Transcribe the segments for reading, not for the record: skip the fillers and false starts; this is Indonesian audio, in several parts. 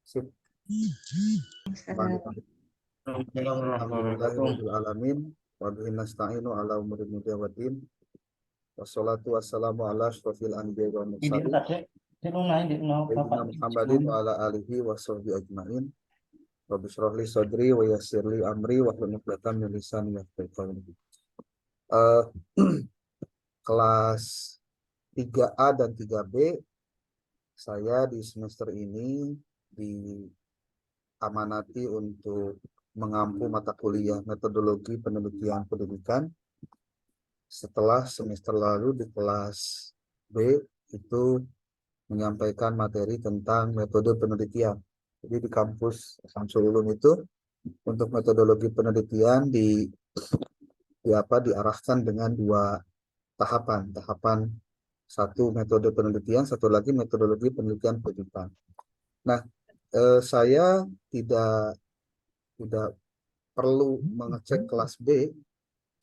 Sip. Assalamualaikum. Alhamdulillahirrahmanirrahim. Wa bihi nasta'inu ala umuri dunya waddin. Wassalatu wassalamu ala asyrofil anbiya'i wal mursalin. Sayyidina Muhammadin wa ala alihi wa sahbihi ajma'in. Rabbi shrah li sadri wa yassir li amri wa hlul 'uqdatam min lisani yafqahu qawli. Kelas 3A dan 3B saya di semester ini diamanati untuk mengampu mata kuliah metodologi penelitian pendidikan. Setelah semester lalu di kelas B itu menyampaikan materi tentang metode penelitian. Jadi di kampus Samsul Ulum itu untuk metodologi penelitian diarahkan dengan dua tahapan. Tahapan satu metode penelitian, satu lagi metodologi penelitian pendidikan. Nah, saya tidak perlu mengecek kelas B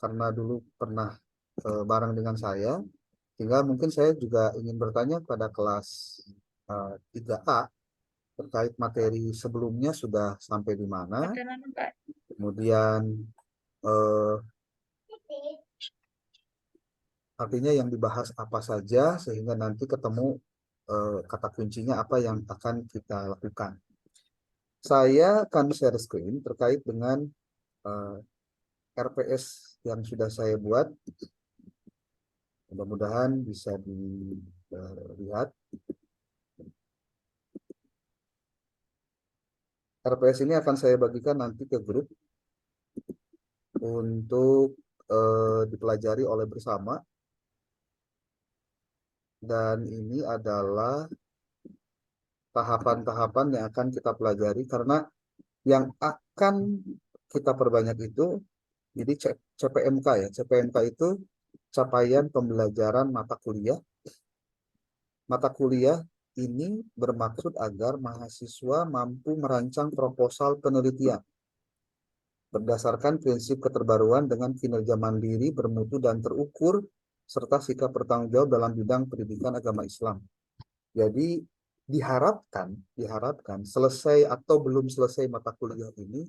karena dulu pernah bareng dengan saya, sehingga mungkin saya juga ingin bertanya pada kelas 3A terkait materi sebelumnya sudah sampai di mana, kemudian artinya yang dibahas apa saja, sehingga nanti ketemu kata kuncinya apa yang akan kita lakukan. Saya akan share screen terkait dengan RPS yang sudah saya buat. Mudah-mudahan bisa dilihat. RPS ini akan saya bagikan nanti ke grup untuk dipelajari oleh bersama. Dan ini adalah tahapan-tahapan yang akan kita pelajari, karena yang akan kita perbanyak itu, jadi CPMK ya. CPMK itu capaian pembelajaran mata kuliah. Mata kuliah ini bermaksud agar mahasiswa mampu merancang proposal penelitian berdasarkan prinsip keterbaruan dengan kinerja mandiri, bermutu dan terukur, serta sikap bertanggung jawab dalam bidang pendidikan agama Islam. Jadi diharapkan selesai atau belum selesai mata kuliah ini,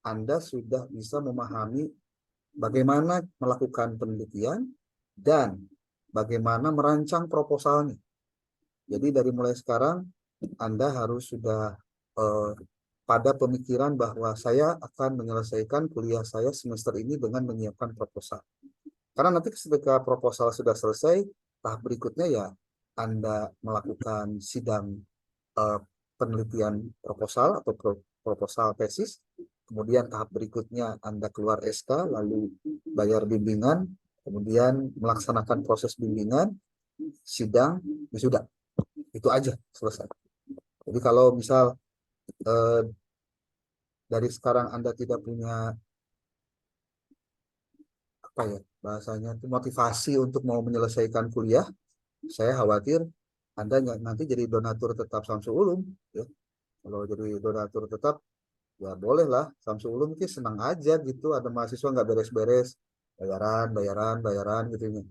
Anda sudah bisa memahami bagaimana melakukan penelitian dan bagaimana merancang proposalnya. Jadi dari mulai sekarang Anda harus sudah pada pemikiran bahwa saya akan menyelesaikan kuliah saya semester ini dengan menyiapkan proposal. Karena nanti ketika proposal sudah selesai, tahap berikutnya ya Anda melakukan sidang penelitian proposal atau proposal tesis. Kemudian tahap berikutnya Anda keluar SK, lalu bayar bimbingan, kemudian melaksanakan proses bimbingan, sidang, wisuda. Itu aja, selesai. Jadi kalau misal dari sekarang Anda tidak punya bahasanya itu motivasi untuk mau menyelesaikan kuliah, saya khawatir Anda nanti jadi donatur tetap Samsul Ulum ya. Kalau jadi donatur tetap ya bolehlah, Samsul Ulum itu senang aja gitu, ada mahasiswa nggak beres-beres, bayaran gitu ya.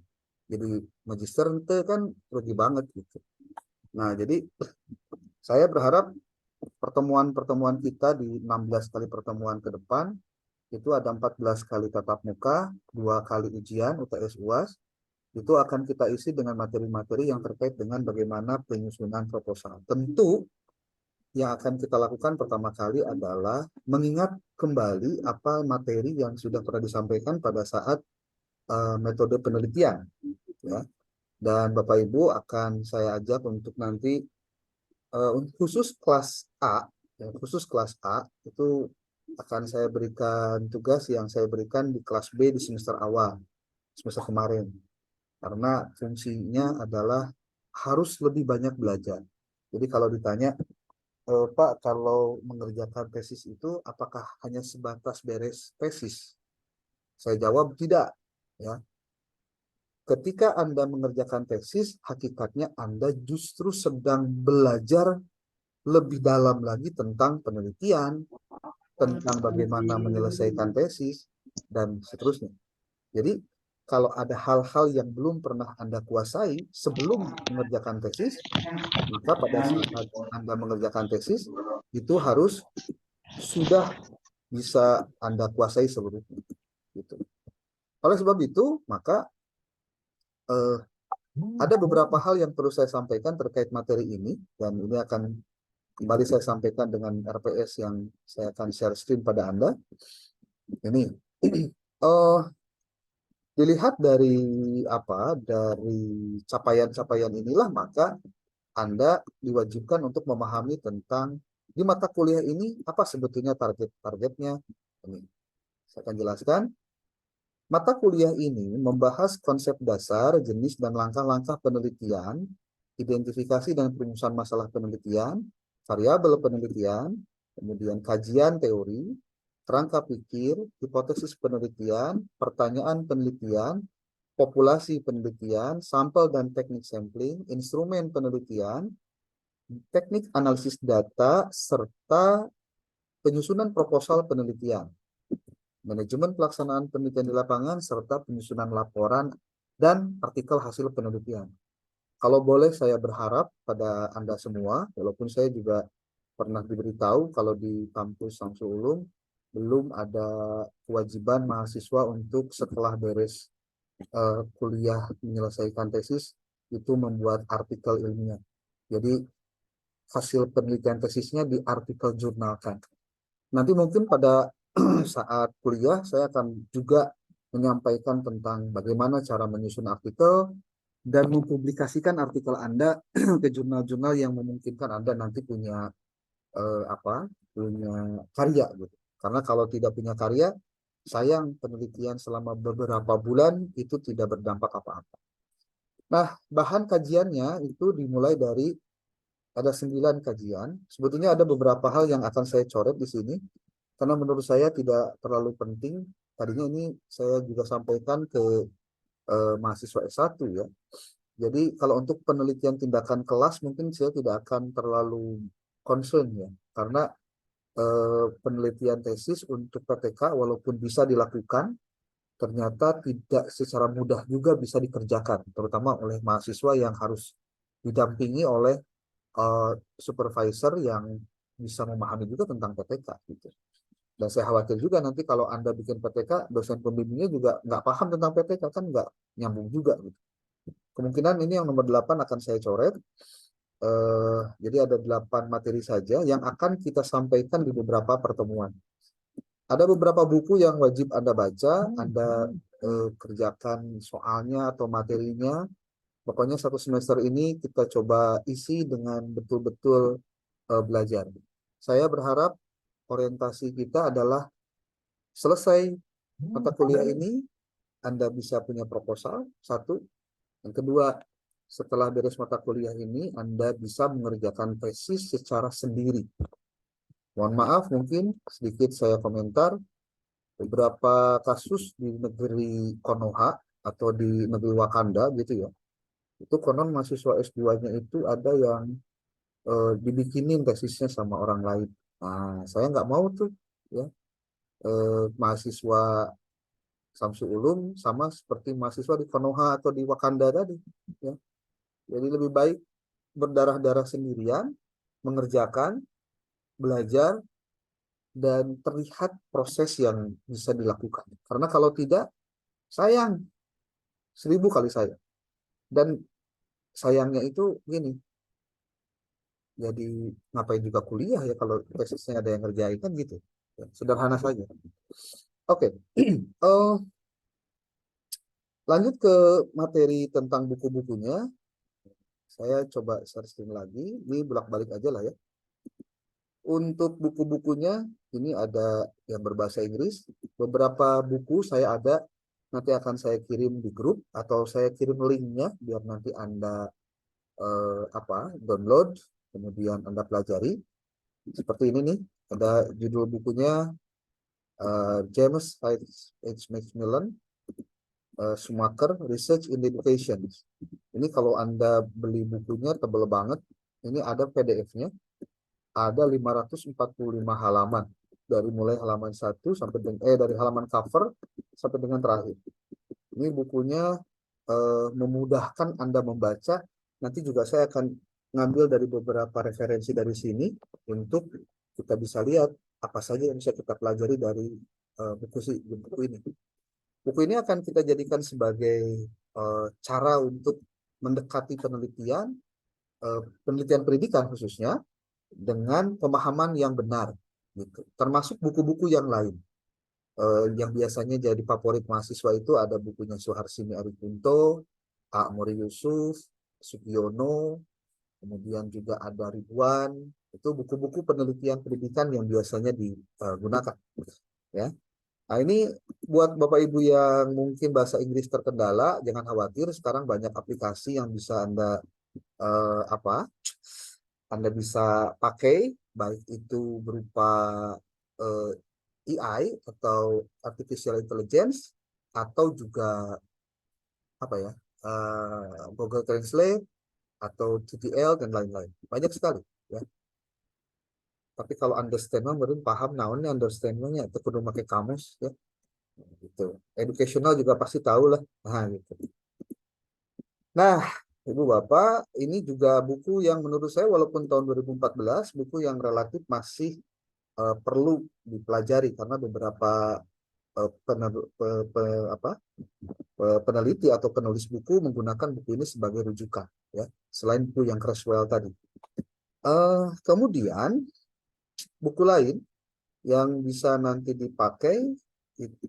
Jadi magister itu kan rugi banget gitu. Nah, jadi saya berharap pertemuan-pertemuan kita di 16 kali pertemuan ke depan itu ada 14 kali tatap muka, 2 kali ujian UTS UAS. Itu akan kita isi dengan materi-materi yang terkait dengan bagaimana penyusunan proposal. Tentu yang akan kita lakukan pertama kali adalah mengingat kembali apa materi yang sudah pernah disampaikan pada saat metode penelitian ya. Dan Bapak Ibu akan saya ajak untuk nanti khusus kelas A ya, khusus kelas A itu akan saya berikan tugas yang saya berikan di kelas B di semester awal, semester kemarin. Karena fungsinya adalah harus lebih banyak belajar. Jadi kalau ditanya, Pak, kalau mengerjakan tesis itu apakah hanya sebatas beres tesis? Saya jawab tidak. Ya. Ketika Anda mengerjakan tesis, hakikatnya Anda justru sedang belajar lebih dalam lagi tentang penelitian, tentang bagaimana menyelesaikan tesis, dan seterusnya. Jadi, kalau ada hal-hal yang belum pernah Anda kuasai sebelum mengerjakan tesis, maka pada saat Anda mengerjakan tesis, itu harus sudah bisa Anda kuasai seluruhnya. Gitu. Oleh sebab itu, maka ada beberapa hal yang perlu saya sampaikan terkait materi ini, dan ini akan kembali saya sampaikan dengan RPS yang saya akan share screen pada Anda. Ini, dilihat dari capaian-capaian inilah, maka Anda diwajibkan untuk memahami tentang di mata kuliah ini apa sebetulnya target-targetnya. Ini saya akan jelaskan. Mata kuliah ini membahas konsep dasar, jenis, dan langkah-langkah penelitian, identifikasi dan perumusan masalah penelitian, variabel penelitian, kemudian kajian teori, kerangka pikir, hipotesis penelitian, pertanyaan penelitian, populasi penelitian, sampel dan teknik sampling, instrumen penelitian, teknik analisis data, serta penyusunan proposal penelitian, manajemen pelaksanaan penelitian di lapangan, serta penyusunan laporan dan artikel hasil penelitian. Kalau boleh saya berharap pada Anda semua, walaupun saya juga pernah diberitahu kalau di kampus Samsul Ulum belum ada kewajiban mahasiswa untuk setelah beres kuliah menyelesaikan tesis itu membuat artikel ilmiah. Jadi hasil penelitian tesisnya di artikel jurnalkan. Nanti mungkin pada saat kuliah saya akan juga menyampaikan tentang bagaimana cara menyusun artikel dan mempublikasikan artikel Anda ke jurnal-jurnal yang memungkinkan Anda nanti punya punya karya gitu. Karena kalau tidak punya karya, sayang penelitian selama beberapa bulan itu tidak berdampak apa-apa. Nah, bahan kajiannya itu dimulai dari ada 9 kajian. Sebetulnya ada beberapa hal yang akan saya coret di sini karena menurut saya tidak terlalu penting. Tadinya ini saya juga sampaikan ke mahasiswa S1 ya. Jadi kalau untuk penelitian tindakan kelas mungkin saya tidak akan terlalu concern ya. Karena penelitian tesis untuk PTK walaupun bisa dilakukan, ternyata tidak secara mudah juga bisa dikerjakan, terutama oleh mahasiswa yang harus didampingi oleh supervisor yang bisa memahami juga tentang PTK gitu. Dan saya khawatir juga nanti kalau Anda bikin PTK, dosen pembimbingnya juga nggak paham tentang PTK, kan nggak nyambung juga gitu. Kemungkinan ini yang nomor 8 akan saya coret. Jadi ada 8 materi saja yang akan kita sampaikan di beberapa pertemuan. Ada beberapa buku yang wajib Anda baca, Anda kerjakan soalnya atau materinya. Pokoknya satu semester ini kita coba isi dengan betul-betul belajar. Saya berharap orientasi kita adalah selesai mata kuliah ini, Anda bisa punya proposal, satu. Yang kedua, setelah beres mata kuliah ini, Anda bisa mengerjakan tesis secara sendiri. Mohon maaf, mungkin sedikit saya komentar. Beberapa kasus di negeri Konoha atau di negeri Wakanda gitu ya. Itu konon mahasiswa S2-nya itu ada yang dibikinin tesisnya sama orang lain. Nah, saya nggak mau tuh ya. Mahasiswa Samsul Ulum sama seperti mahasiswa di Konoha atau di Wakanda tadi ya. Jadi lebih baik berdarah-darah sendirian, mengerjakan, belajar, dan terlihat proses yang bisa dilakukan. Karena kalau tidak, sayang, 1000 kali sayang. Dan sayangnya itu gini, jadi ngapain juga kuliah ya kalau tesisnya ada yang ngerjain kan gitu. Ya, sederhana saja. Oke, lanjut ke materi tentang buku-bukunya. Saya coba searching lagi, ini bolak-balik aja lah ya. Untuk buku-bukunya, ini ada yang berbahasa Inggris. Beberapa buku saya ada, nanti akan saya kirim di grup, atau saya kirim linknya, biar nanti Anda download, kemudian Anda pelajari. Seperti ini nih, ada judul bukunya James H. Macmillan, Schumacher, Research in Education. Ini kalau Anda beli bukunya tebal banget, ini ada PDF-nya. Ada 545 halaman dari mulai halaman 1 sampai dari halaman cover sampai dengan terakhir. Ini bukunya memudahkan Anda membaca. Nanti juga saya akan ngambil dari beberapa referensi dari sini untuk kita bisa lihat apa saja yang bisa kita pelajari dari buku ini. Buku ini akan kita jadikan sebagai cara untuk mendekati penelitian, penelitian pendidikan khususnya, dengan pemahaman yang benar, gitu. Termasuk buku-buku yang lain. Yang biasanya jadi favorit mahasiswa itu ada bukunya Suharsini Arikunto, Muri Yusuf, Sugiono, kemudian juga ada Ridwan. Itu buku-buku penelitian pendidikan yang biasanya digunakan. Ya. Nah, ini buat Bapak Ibu yang mungkin bahasa Inggris terkendala, jangan khawatir. Sekarang banyak aplikasi yang bisa Anda Anda bisa pakai, baik itu berupa AI atau artificial intelligence, atau juga Google Translate atau TTL dan lain-lain. Banyak sekali, ya. Tapi kalau understand mungkin paham naonnya understandnya itu perlu pakai kamus, ya. Gitu. Educational juga pasti tahu lah. Nah, gitu. Nah, Ibu Bapak, ini juga buku yang menurut saya walaupun tahun 2014, buku yang relatif masih perlu dipelajari karena beberapa peneliti atau penulis buku menggunakan buku ini sebagai rujukan, ya, selain buku yang Creswell tadi. Kemudian buku lain yang bisa nanti dipakai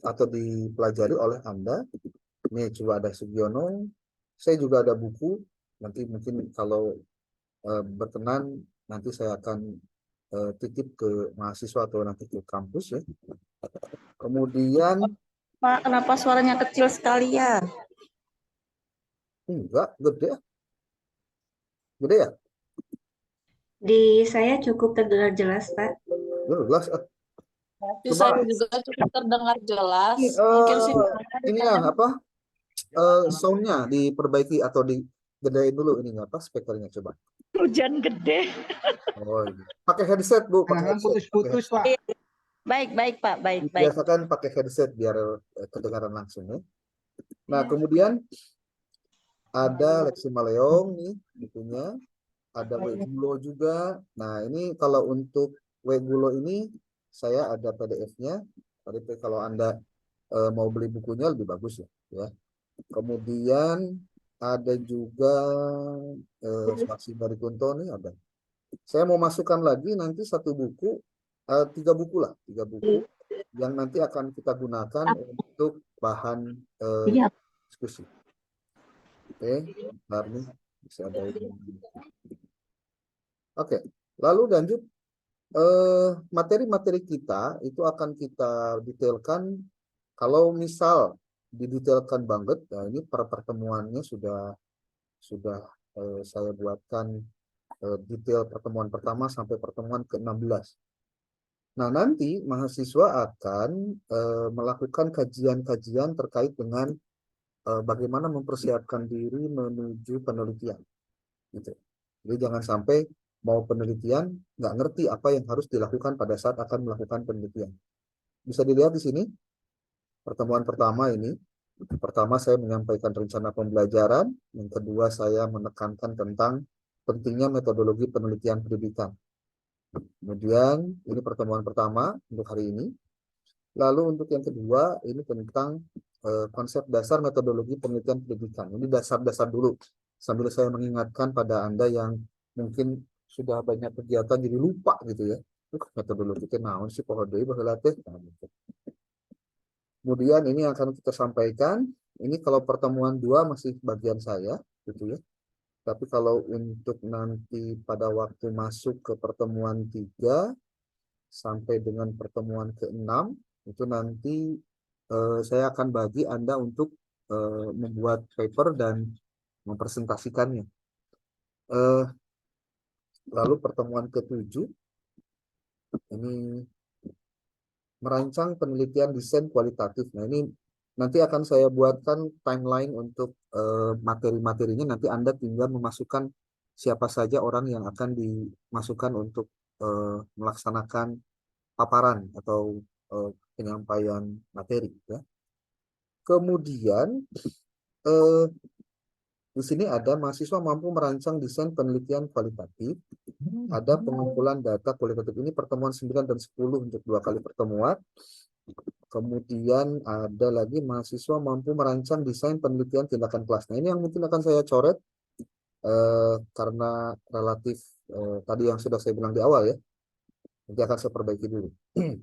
atau dipelajari oleh Anda, ini coba ada Sugiono, saya juga ada buku, nanti mungkin kalau berkenan nanti saya akan titip ke mahasiswa atau nanti ke kampus, ya. Kemudian Pak, kenapa suaranya kecil sekali ya? enggak gede, gede ya? Di saya cukup terdengar jelas, Pak. Jelas. Di Coba saya juga cukup terdengar jelas. ini Mungkin sih ininya soundnya diperbaiki atau digedein dulu ini apa speakernya coba. hujan gede. Oh, ini. Pakai headset Bu, pakai headset. Putus-putus Pak. Baik, baik Pak, baik, baik. Biasakan pakai headset biar kedengaran langsung, ya. Nah, kemudian ada Lexi Maleong nih bukunya, ada Wegulo juga. Nah, ini kalau untuk Wegulo ini saya ada PDF-nya. Tapi kalau Anda mau beli bukunya lebih bagus, ya. Kemudian ada juga Suharsi Barikunto nih ada. Saya mau masukkan lagi nanti satu buku, tiga buku yang nanti akan kita gunakan untuk bahan diskusi. Oke, bentar nih bisa ada ini. Oke, lalu lanjut materi-materi kita itu akan kita detailkan. Kalau misal didetailkan banget, nah ini pertemuannya sudah saya buatkan detail pertemuan pertama sampai pertemuan ke-16. Nah, nanti mahasiswa akan melakukan kajian-kajian terkait dengan bagaimana mempersiapkan diri menuju penelitian. Gitu. Jadi jangan sampai mau penelitian nggak ngerti apa yang harus dilakukan pada saat akan melakukan penelitian. Bisa dilihat di sini pertemuan pertama ini. Pertama saya menyampaikan rencana pembelajaran, yang kedua saya menekankan tentang pentingnya metodologi penelitian pendidikan. Kemudian ini pertemuan pertama untuk hari ini. Lalu untuk yang kedua ini tentang konsep dasar metodologi penelitian pendidikan. Ini dasar-dasar dulu sambil saya mengingatkan pada Anda yang mungkin sudah banyak kegiatan jadi lupa gitu ya. Metodologi itu naon sih pohon deui baheula teh. Kemudian ini akan kita sampaikan. Ini kalau pertemuan 2 masih bagian saya gitu ya. Tapi kalau untuk nanti pada waktu masuk ke pertemuan 3 sampai dengan pertemuan ke-6 itu nanti saya akan bagi Anda untuk membuat paper dan mempresentasikannya. Lalu pertemuan ke-7 ini merancang penelitian desain kualitatif. Nah, ini nanti akan saya buatkan timeline untuk materi-materinya. Nanti Anda tinggal memasukkan siapa saja orang yang akan dimasukkan untuk melaksanakan paparan atau penyampaian materi, ya. Kemudian Di sini ada mahasiswa mampu merancang desain penelitian kualitatif, ada pengumpulan data kualitatif. Ini pertemuan 9 dan 10 untuk 2 kali pertemuan. Kemudian ada lagi mahasiswa mampu merancang desain penelitian tindakan kelas. Nah, ini yang mungkin akan saya coret karena relatif tadi yang sudah saya bilang di awal ya. Nanti akan saya perbaiki dulu.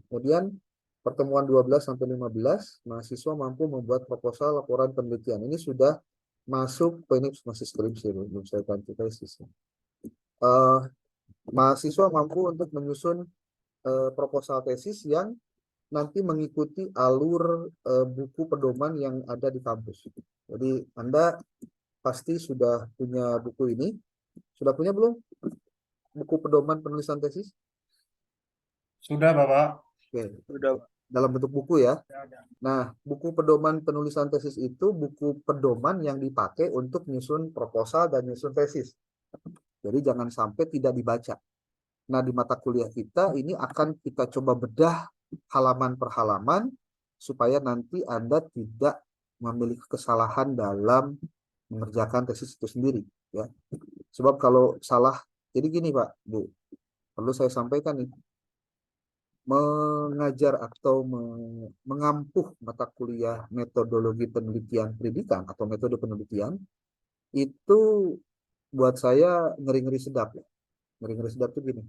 Kemudian pertemuan 12 sampai 15, mahasiswa mampu membuat proposal laporan penelitian. Ini sudah masuk ke ini masih skripsi, belum saya bantu tesis. Mahasiswa mampu untuk menyusun proposal tesis yang nanti mengikuti alur buku pedoman yang ada di kampus. Jadi Anda pasti sudah punya buku ini. Sudah punya belum? Buku pedoman penulisan tesis? Sudah, Bapak. Oke. Sudah. Dalam bentuk buku ya. Nah, buku pedoman penulisan tesis itu buku pedoman yang dipakai untuk nyusun proposal dan nyusun tesis. Jadi jangan sampai tidak dibaca. Nah, di mata kuliah kita ini akan kita coba bedah halaman per halaman supaya nanti Anda tidak memiliki kesalahan dalam mengerjakan tesis itu sendiri ya. Sebab kalau salah, jadi gini Pak, Bu, perlu saya sampaikan nih, mengajar atau mengampuh mata kuliah metodologi penelitian pendidikan atau metode penelitian itu buat saya ngeri-ngeri sedap ya. Ngeri-ngeri sedap itu gini.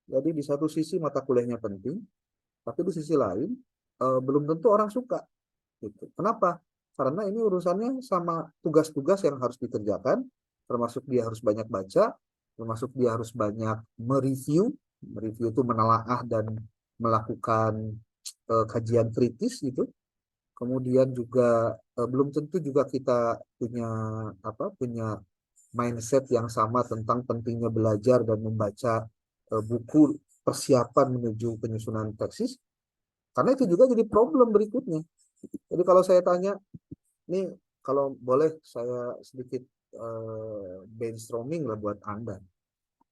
Jadi di satu sisi mata kuliahnya penting, tapi di sisi lain belum tentu orang suka. Gitu. Kenapa? Karena ini urusannya sama tugas-tugas yang harus dikerjakan, termasuk dia harus banyak baca, termasuk dia harus banyak mereview. Mereview itu menelaah dan melakukan kajian kritis gitu. Kemudian juga belum tentu juga kita punya mindset yang sama tentang pentingnya belajar dan membaca buku persiapan menuju penyusunan tesis. Karena itu juga jadi problem berikutnya. Jadi kalau saya tanya, ini kalau boleh saya sedikit brainstorming lah buat Anda.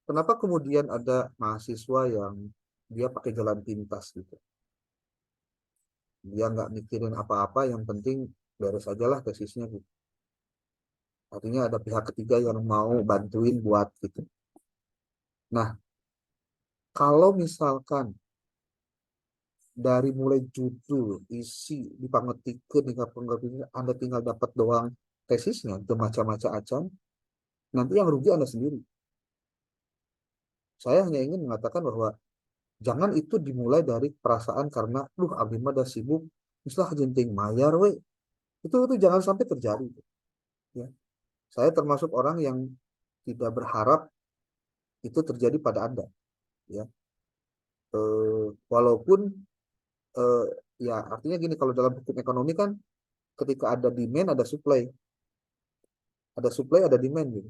Kenapa kemudian ada mahasiswa yang dia pakai jalan pintas gitu? Dia nggak mikirin apa-apa, yang penting beres aja lah tesisnya gitu. Artinya ada pihak ketiga yang mau bantuin buat gitu. Nah, kalau misalkan dari mulai judul, isi, dipangetikan hingga pengertian, Anda tinggal dapat doang tesisnya, itu macam-macam, nanti yang rugi Anda sendiri. Saya hanya ingin mengatakan bahwa jangan itu dimulai dari perasaan karena, abis mah dah sibuk, mislah jenting mayar, we. Itu jangan sampai terjadi. Ya. Saya termasuk orang yang tidak berharap itu terjadi pada Anda. Ya. Walaupun ya artinya gini, kalau dalam hukum ekonomi kan ketika ada demand ada supply. Ada supply ada demand gitu.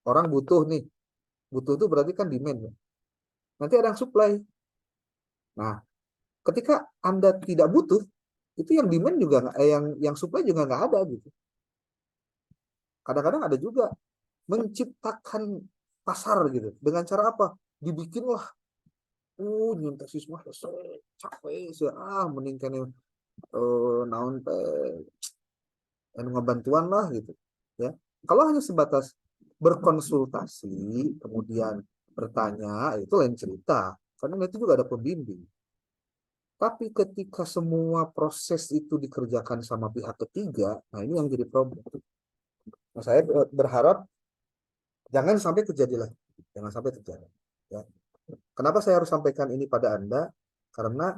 Orang butuh nih. Butuh itu berarti kan demand. Ya. Nanti ada yang supply. Nah, ketika Anda tidak butuh, itu yang demand juga yang supply juga nggak ada gitu. Kadang-kadang ada juga menciptakan pasar gitu. Dengan cara apa? Dibikinlah nyun tesis mah capek sih meningkat naon teh ngebantuan lah gitu ya. Kalau hanya sebatas berkonsultasi kemudian bertanya itu lain cerita, karena itu juga ada pembimbing. Tapi ketika semua proses itu dikerjakan sama pihak ketiga, nah ini yang jadi problem. Nah, saya berharap jangan sampai terjadi lagi, jangan sampai terjadi ya. Kenapa saya harus sampaikan ini pada Anda? Karena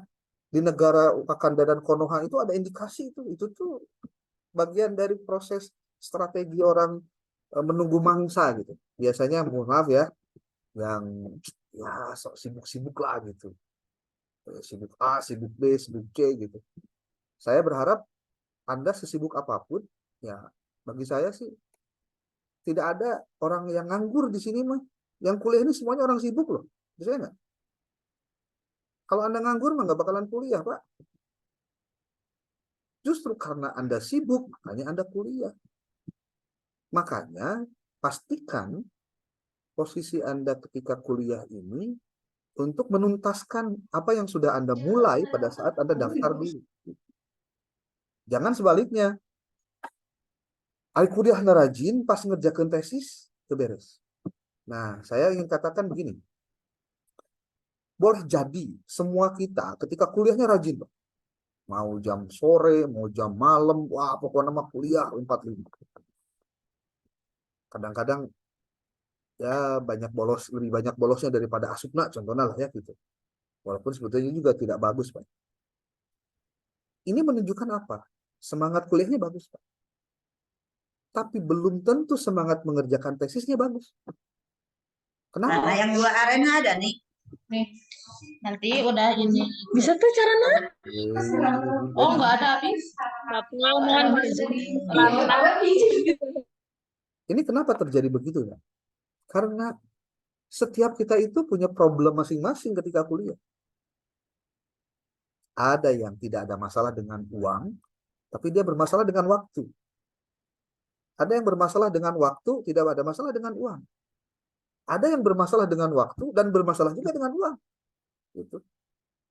di negara Wakanda dan Konoha itu ada indikasi itu tuh bagian dari proses strategi orang menunggu mangsa gitu. Biasanya mohon maaf ya, yang ya sok sibuk-sibuk lah gitu. Sibuk A, sibuk B, sibuk C gitu. Saya berharap Anda sesibuk apapun, ya bagi saya sih tidak ada orang yang nganggur di sini mah. Yang kuliah ini semuanya orang sibuk loh. Bisa nggak? Kalau Anda nganggur mah nggak bakalan kuliah, Pak. Justru karena Anda sibuk, makanya Anda kuliah. Makanya pastikan posisi Anda ketika kuliah ini untuk menuntaskan apa yang sudah Anda mulai pada saat Anda daftar dulu. Jangan sebaliknya. Ai kuliah rajin pas ngerjakan tesis itu beres. Nah, saya ingin katakan begini. Boleh jadi semua kita ketika kuliahnya rajin, Pak. Mau jam sore, mau jam malam, wah pokoknya mah kuliah 45. Kadang-kadang ya banyak bolos, lebih banyak bolosnya daripada asupna contohnya lah ya gitu. Walaupun sebetulnya juga tidak bagus, Pak. Ini menunjukkan apa? Semangat kuliahnya bagus, Pak. Tapi belum tentu semangat mengerjakan tesisnya bagus. Kenapa? Nah, yang 2 arena ada nih. Nih, nanti udah ini. Bisa tuh caranya? Oh, nggak ada habis. Nggak pengalaman. Ini kenapa terjadi begitu ya? Karena setiap kita itu punya problem masing-masing ketika kuliah. Ada yang tidak ada masalah dengan uang, tapi dia bermasalah dengan waktu. Ada yang bermasalah dengan waktu, tidak ada masalah dengan uang. Ada yang bermasalah dengan waktu dan bermasalah juga dengan uang. Gitu.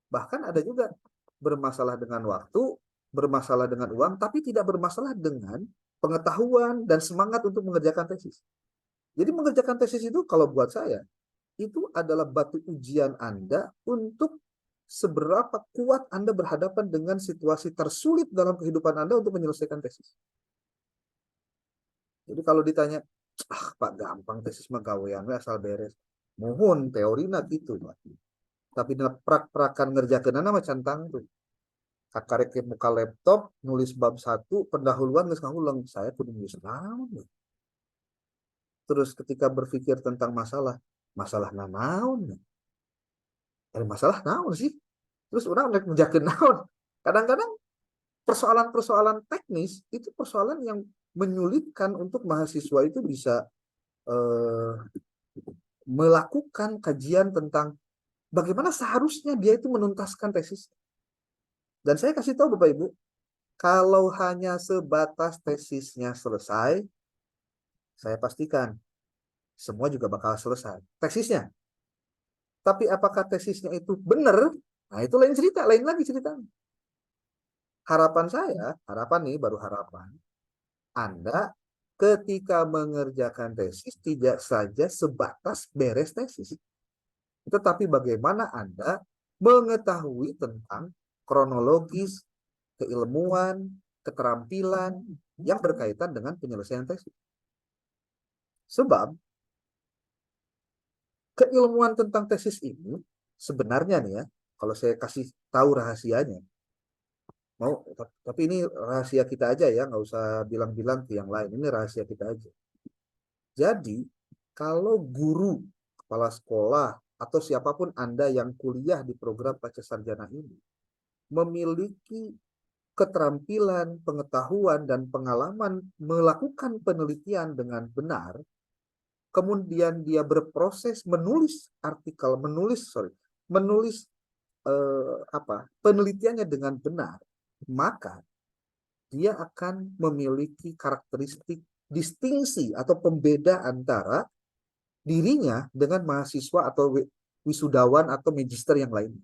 Bahkan ada juga bermasalah dengan waktu, bermasalah dengan uang, tapi tidak bermasalah dengan pengetahuan dan semangat untuk mengerjakan tesis. Jadi mengerjakan tesis itu kalau buat saya, itu adalah batu ujian Anda untuk seberapa kuat Anda berhadapan dengan situasi tersulit dalam kehidupan Anda untuk menyelesaikan tesis. Jadi kalau ditanya, Pak gampang tesis mah gawean asal beres. Mohon teorina gitu, Pak. Tapi dalam prak-prakan ngerjakeun mah cantang tuh. Kakarek muka laptop, nulis bab 1, pendahuluan geus kahulang. Saya kudu nulis naon. Terus ketika berpikir tentang masalah naon? Masalah naon sih? Terus orang rek ngerjakeun naon? Kadang-kadang persoalan-persoalan teknis itu persoalan yang menyulitkan untuk mahasiswa itu bisa melakukan kajian tentang bagaimana seharusnya dia itu menuntaskan tesis. Dan saya kasih tahu Bapak Ibu, kalau hanya sebatas tesisnya selesai, saya pastikan semua juga bakal selesai. Tesisnya. Tapi apakah tesisnya itu benar? Nah itu lain cerita, lain lagi ceritanya. Harapan saya, harapan nih baru harapan, Anda ketika mengerjakan tesis tidak saja sebatas beres tesis. Tetapi bagaimana Anda mengetahui tentang kronologis, keilmuan, keterampilan yang berkaitan dengan penyelesaian tesis. Sebab keilmuan tentang tesis ini sebenarnya nih ya, kalau saya kasih tahu rahasianya, tapi ini rahasia kita aja ya, nggak usah bilang-bilang ke yang lain. Ini rahasia kita aja. Jadi kalau guru, kepala sekolah, atau siapapun Anda yang kuliah di program Pasca Sarjana ini memiliki keterampilan, pengetahuan, dan pengalaman melakukan penelitian dengan benar, kemudian dia berproses menulis artikel, menulis penelitiannya dengan benar, maka dia akan memiliki karakteristik distingsi atau pembeda antara dirinya dengan mahasiswa atau wisudawan atau magister yang lain.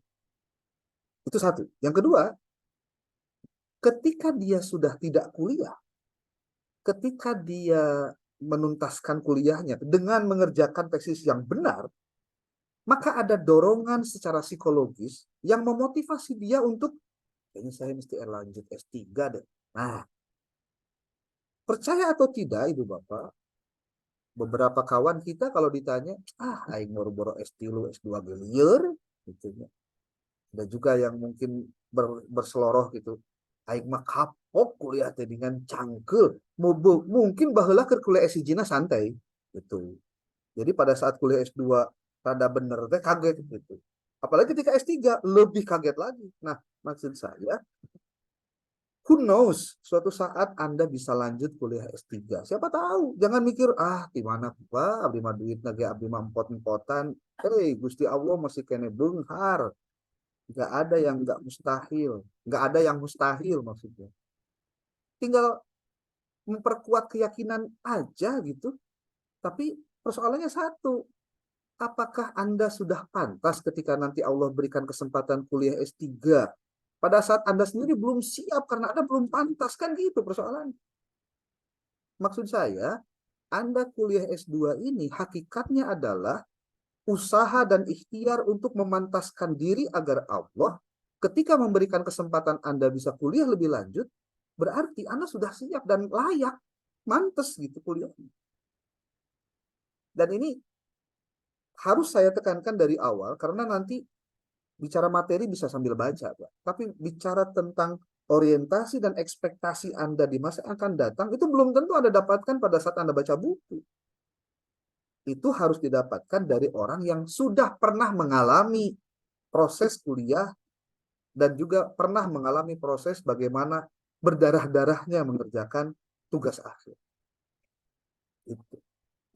Itu satu. Yang kedua, ketika dia sudah tidak kuliah, ketika dia menuntaskan kuliahnya dengan mengerjakan tesis yang benar, maka ada dorongan secara psikologis yang memotivasi dia untuk kayaknya saya mesti lanjut S3 deh. Nah, percaya atau tidak Ibu Bapak, beberapa kawan kita kalau ditanya, aing boro-boro S3, S2 gelieur gitu ya. Ada juga yang mungkin berseloroh gitu. Aing mah kapok kuliah teh dengan cangkel. Mungkin baheula keur kuliah S1 santai gitu. Jadi pada saat kuliah S2 rada bener teh kaget gitu. Apalagi ketika S3 lebih kaget lagi. Nah, maksud saya who knows, suatu saat Anda bisa lanjut kuliah S3. Siapa tahu, jangan mikir, di mana Pak, abdi mah duit nage abdi mah empot-empotan. Gusti Allah masih kene beunghar. Nggak ada yang nggak mustahil. Nggak ada yang mustahil maksudnya. Tinggal memperkuat keyakinan aja gitu. Tapi persoalannya satu. Apakah Anda sudah pantas ketika nanti Allah berikan kesempatan kuliah S3? Pada saat Anda sendiri belum siap karena Anda belum pantas. Kan gitu persoalannya. Maksud saya, Anda kuliah S2 ini hakikatnya adalah usaha dan ikhtiar untuk memantaskan diri agar Allah ketika memberikan kesempatan Anda bisa kuliah lebih lanjut, berarti Anda sudah siap dan layak, mantas gitu kuliah. Dan ini harus saya tekankan dari awal, karena nanti bicara materi bisa sambil baca, Pak. Tapi bicara tentang orientasi dan ekspektasi Anda di masa yang akan datang, itu belum tentu Anda dapatkan pada saat Anda baca buku. Itu harus didapatkan dari orang yang sudah pernah mengalami proses kuliah dan juga pernah mengalami proses bagaimana berdarah-darahnya mengerjakan tugas akhir. Itu.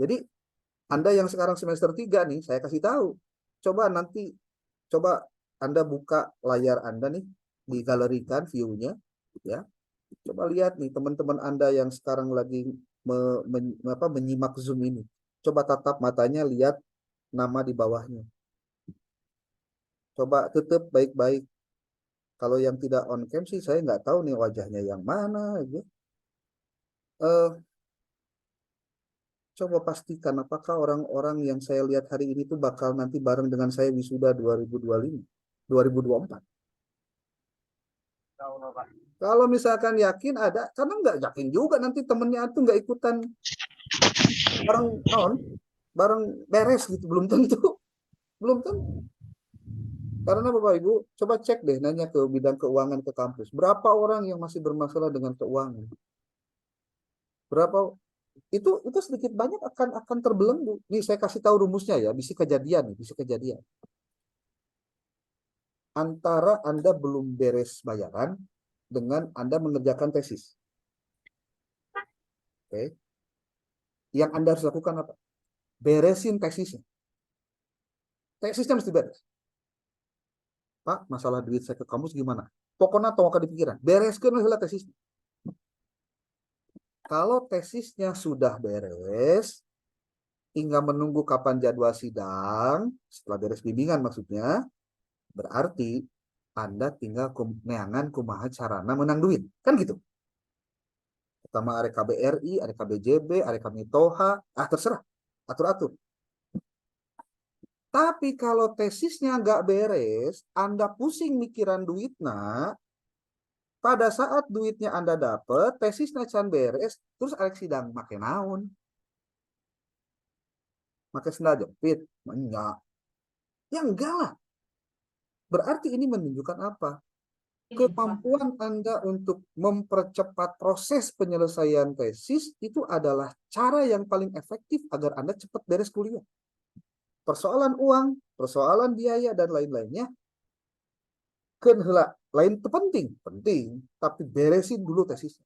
Jadi Anda yang sekarang semester 3 nih, saya kasih tahu. Coba Anda buka layar Anda nih, digalerikan view-nya, ya. Coba lihat nih teman-teman Anda yang sekarang lagi menyimak Zoom ini. Coba tatap matanya, lihat nama di bawahnya. Coba tutup baik-baik. Kalau yang tidak on cam sih saya nggak tahu nih wajahnya yang mana. Ya. Coba pastikan apakah orang-orang yang saya lihat hari ini tuh bakal nanti bareng dengan saya wisuda 2025, 2024. Kalau misalkan yakin ada, karena nggak yakin juga nanti temennya tuh nggak ikutan bareng beres gitu, belum tentu. Karena Bapak Ibu, coba cek deh, nanya ke bidang keuangan ke kampus. Berapa orang yang masih bermasalah dengan keuangan? Berapa? Itu sedikit banyak akan terbelenggu. Nih saya kasih tahu rumusnya ya, bisa kejadian. Antara Anda belum beres bayaran dengan Anda mengerjakan tesis. Oke. Yang Anda harus lakukan apa? Beresin tesisnya. Tesisnya mesti beres. Pak, masalah duit saya ke kampus gimana? Pokoknya tolong di pikiran. Bereskan lah tesisnya. Kalau tesisnya sudah beres, tinggal menunggu kapan jadwal sidang, setelah beres bimbingan maksudnya, berarti Anda tinggal neangan kumaha carana menang duit. Kan gitu. Pertama arek KBRI, arek KBJB, arek Kamitoha, terserah. Atur-atur. Tapi kalau tesisnya nggak beres, Anda pusing mikiran duitnya, pada saat duitnya Anda dapat, tesisnya can beres, terus arek sidang make naon? Make sendal jepit? Enggak. Ya enggak lah. Berarti ini menunjukkan apa? Kemampuan Anda untuk mempercepat proses penyelesaian tesis itu adalah cara yang paling efektif agar Anda cepat beres kuliah. Persoalan uang, persoalan biaya, dan lain-lainnya, lain itu penting, tapi beresin dulu tesisnya.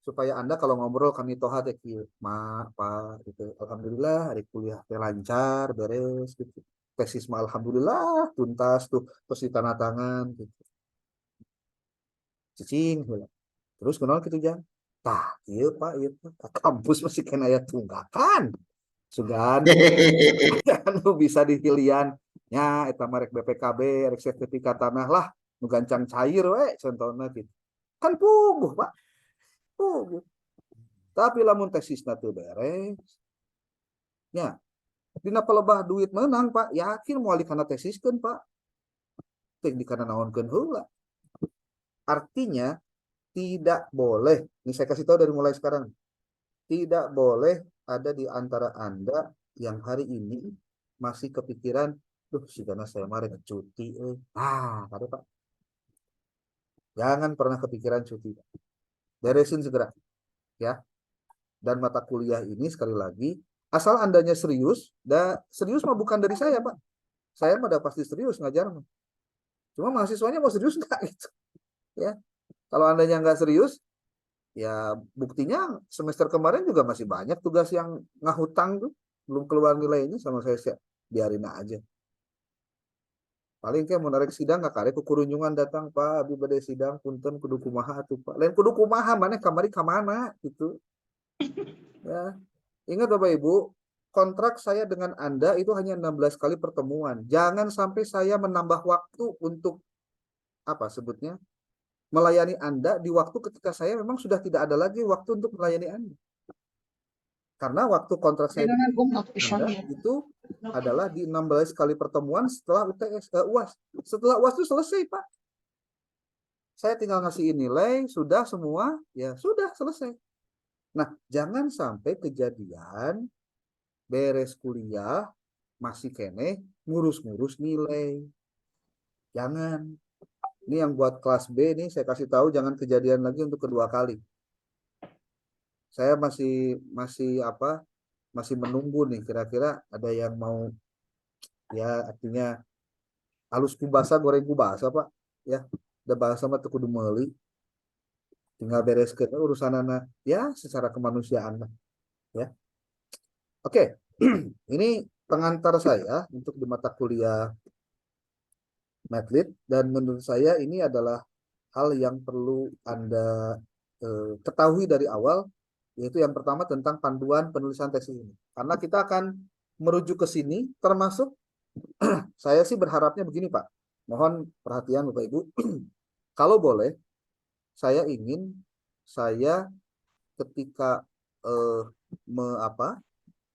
Supaya Anda kalau ngobrol kami toha teh Pak, gitu. Alhamdulillah hari kuliah lancar, beres gitu. Tesis mah alhamdulillah tuntas tuh, terus ditanda tangan gitu. Cicing terus kenal gitu jang. Tah, iya Pak, iya Pak. Kampus masih kena ya tunggakan. Sugan anu bisa dipilihan nya eta merek BPKB rek sertifikat tanah lah nu gancang cair we contohna gitu. Kan puguh Pak. Puguh. Tapi lamun tesisna teu beres nya dina pelebah duit menang Pak, yakin moal kana tesiskeun Pak. Teu dikana naonkeun heula. Artinya tidak boleh, ini saya kasih tahu dari mulai sekarang, tidak boleh ada di antara Anda yang hari ini masih kepikiran, duh, si karena saya kemarin cuti. Ada Pak. Jangan pernah kepikiran cuti. Beresin segera. Ya. Dan mata kuliah ini sekali lagi, asal Andanya serius, serius mah bukan dari saya Pak. Saya mah udah pasti serius ngajar. Cuma mahasiswanya mau serius nggak gitu. Ya. Kalau Andanya nggak serius, ya buktinya semester kemarin juga masih banyak tugas yang ngahutang tuh, belum keluar nilainya sama saya biarin aja. Paling kayak menarik sidang nggak karek kukurunjungan datang Pak, abi badai sidang punten kudu kumaha tuh Pak. Lain kudu kumaha mana kamari kamana gitu. Ya. Ingat Bapak Ibu, kontrak saya dengan Anda itu hanya 16 kali pertemuan. Jangan sampai saya menambah waktu untuk apa sebutnya? melayani Anda di waktu ketika saya memang sudah tidak ada lagi waktu untuk melayani Anda. Karena waktu kontrak saya dengan Anda itu adalah di 16 kali pertemuan setelah UAS. Setelah UAS itu selesai, Pak. Saya tinggal ngasihin nilai, sudah semua, ya sudah selesai. Nah, jangan sampai kejadian beres kuliah, masih kene ngurus-ngurus nilai. Jangan. Ini yang buat kelas B nih, saya kasih tahu jangan kejadian lagi untuk kedua kali. Saya masih menunggu nih, kira-kira ada yang mau, ya artinya halus kubasa goreng kubasa, Pak. Ya, udah bahasa mah kudu meuli. Tinggal bereskeun urusan anak, ya secara kemanusiaan lah. Ya. Oke, ini pengantar saya untuk di mata kuliah Medlit, dan menurut saya ini adalah hal yang perlu Anda ketahui dari awal, yaitu yang pertama tentang panduan penulisan tesis ini. Karena kita akan merujuk ke sini, termasuk saya sih berharapnya begini, Pak. Mohon perhatian Bapak Ibu. Kalau boleh, saya ingin ketika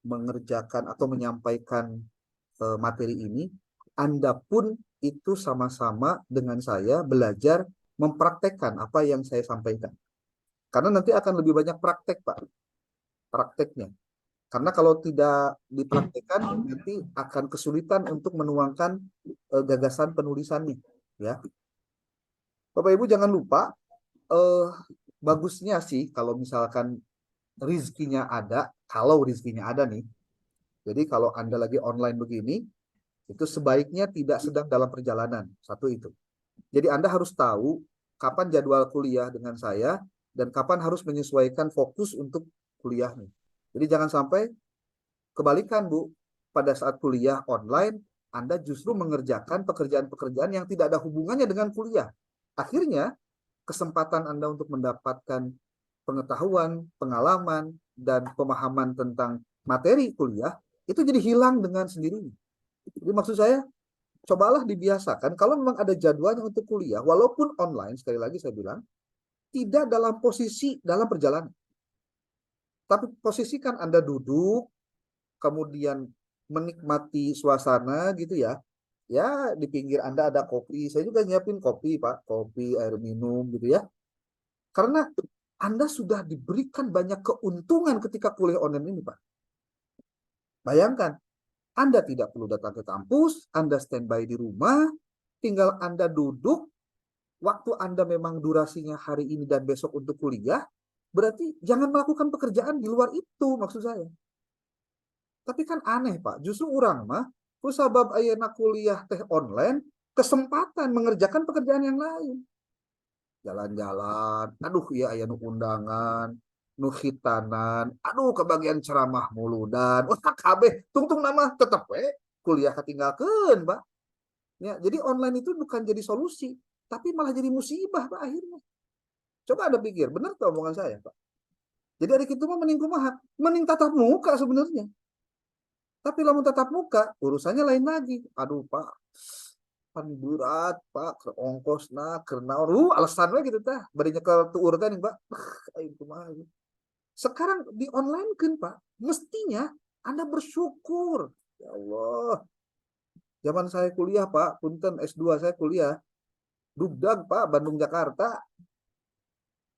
mengerjakan atau menyampaikan materi ini, Anda pun itu sama-sama dengan saya belajar mempraktekkan apa yang saya sampaikan. Karena nanti akan lebih banyak praktek, Pak. Prakteknya. Karena kalau tidak dipraktekkan, nanti akan kesulitan untuk menuangkan gagasan penulisannya. Ya. Bapak Ibu jangan lupa, bagusnya sih kalau misalkan rizkinya ada, nih. Jadi kalau Anda lagi online begini, itu sebaiknya tidak sedang dalam perjalanan. Satu itu. Jadi Anda harus tahu kapan jadwal kuliah dengan saya, dan kapan harus menyesuaikan fokus untuk kuliahnya. Jadi jangan sampai kebalikan, Bu. Pada saat kuliah online, Anda justru mengerjakan pekerjaan-pekerjaan yang tidak ada hubungannya dengan kuliah. Akhirnya, kesempatan Anda untuk mendapatkan pengetahuan, pengalaman, dan pemahaman tentang materi kuliah, itu jadi hilang dengan sendirinya. Jadi maksud saya, cobalah dibiasakan, kalau memang ada jadwalnya untuk kuliah, walaupun online, sekali lagi saya bilang, tidak dalam posisi dalam perjalanan. Tapi posisikan Anda duduk, kemudian menikmati suasana gitu ya. Ya, di pinggir Anda ada kopi. Saya juga nyiapin kopi, Pak. Kopi, air minum gitu ya. Karena Anda sudah diberikan banyak keuntungan ketika kuliah online ini, Pak. Bayangkan, Anda tidak perlu datang ke kampus, Anda standby di rumah, tinggal Anda duduk. Waktu Anda memang durasinya hari ini dan besok untuk kuliah, berarti jangan melakukan pekerjaan di luar itu, maksud saya. Tapi kan aneh, Pak. Justru orang mah, kusabab ayeuna kuliah teh online, kesempatan mengerjakan pekerjaan yang lain. Jalan-jalan, aduh ya aya nu undangan, nu khitanan, aduh kebagian ceramah muludan, wah kabeh, tungtung nama tetep kuliah ketinggalkeun, Pak. Ya, jadi online itu bukan jadi solusi, tapi malah jadi musibah, Pak, akhirnya. Coba Anda pikir, benar tuh omongan saya, Pak. Jadi hari itu mah mending kumaha? Mending tatap muka sebenarnya. Tapi lamun tatap muka, urusannya lain lagi. Aduh, Pak, pan berat, Pak, ke ongkosna, karena alasan we gitu tah. Bari nyekel tuur teh nih, Pak. Aing kumaha. Sekarang di online kan, Pak. Mestinya Anda bersyukur. Ya Allah. Zaman saya kuliah, Pak, punten S2 saya kuliah, Dugdag, Pak, Bandung Jakarta.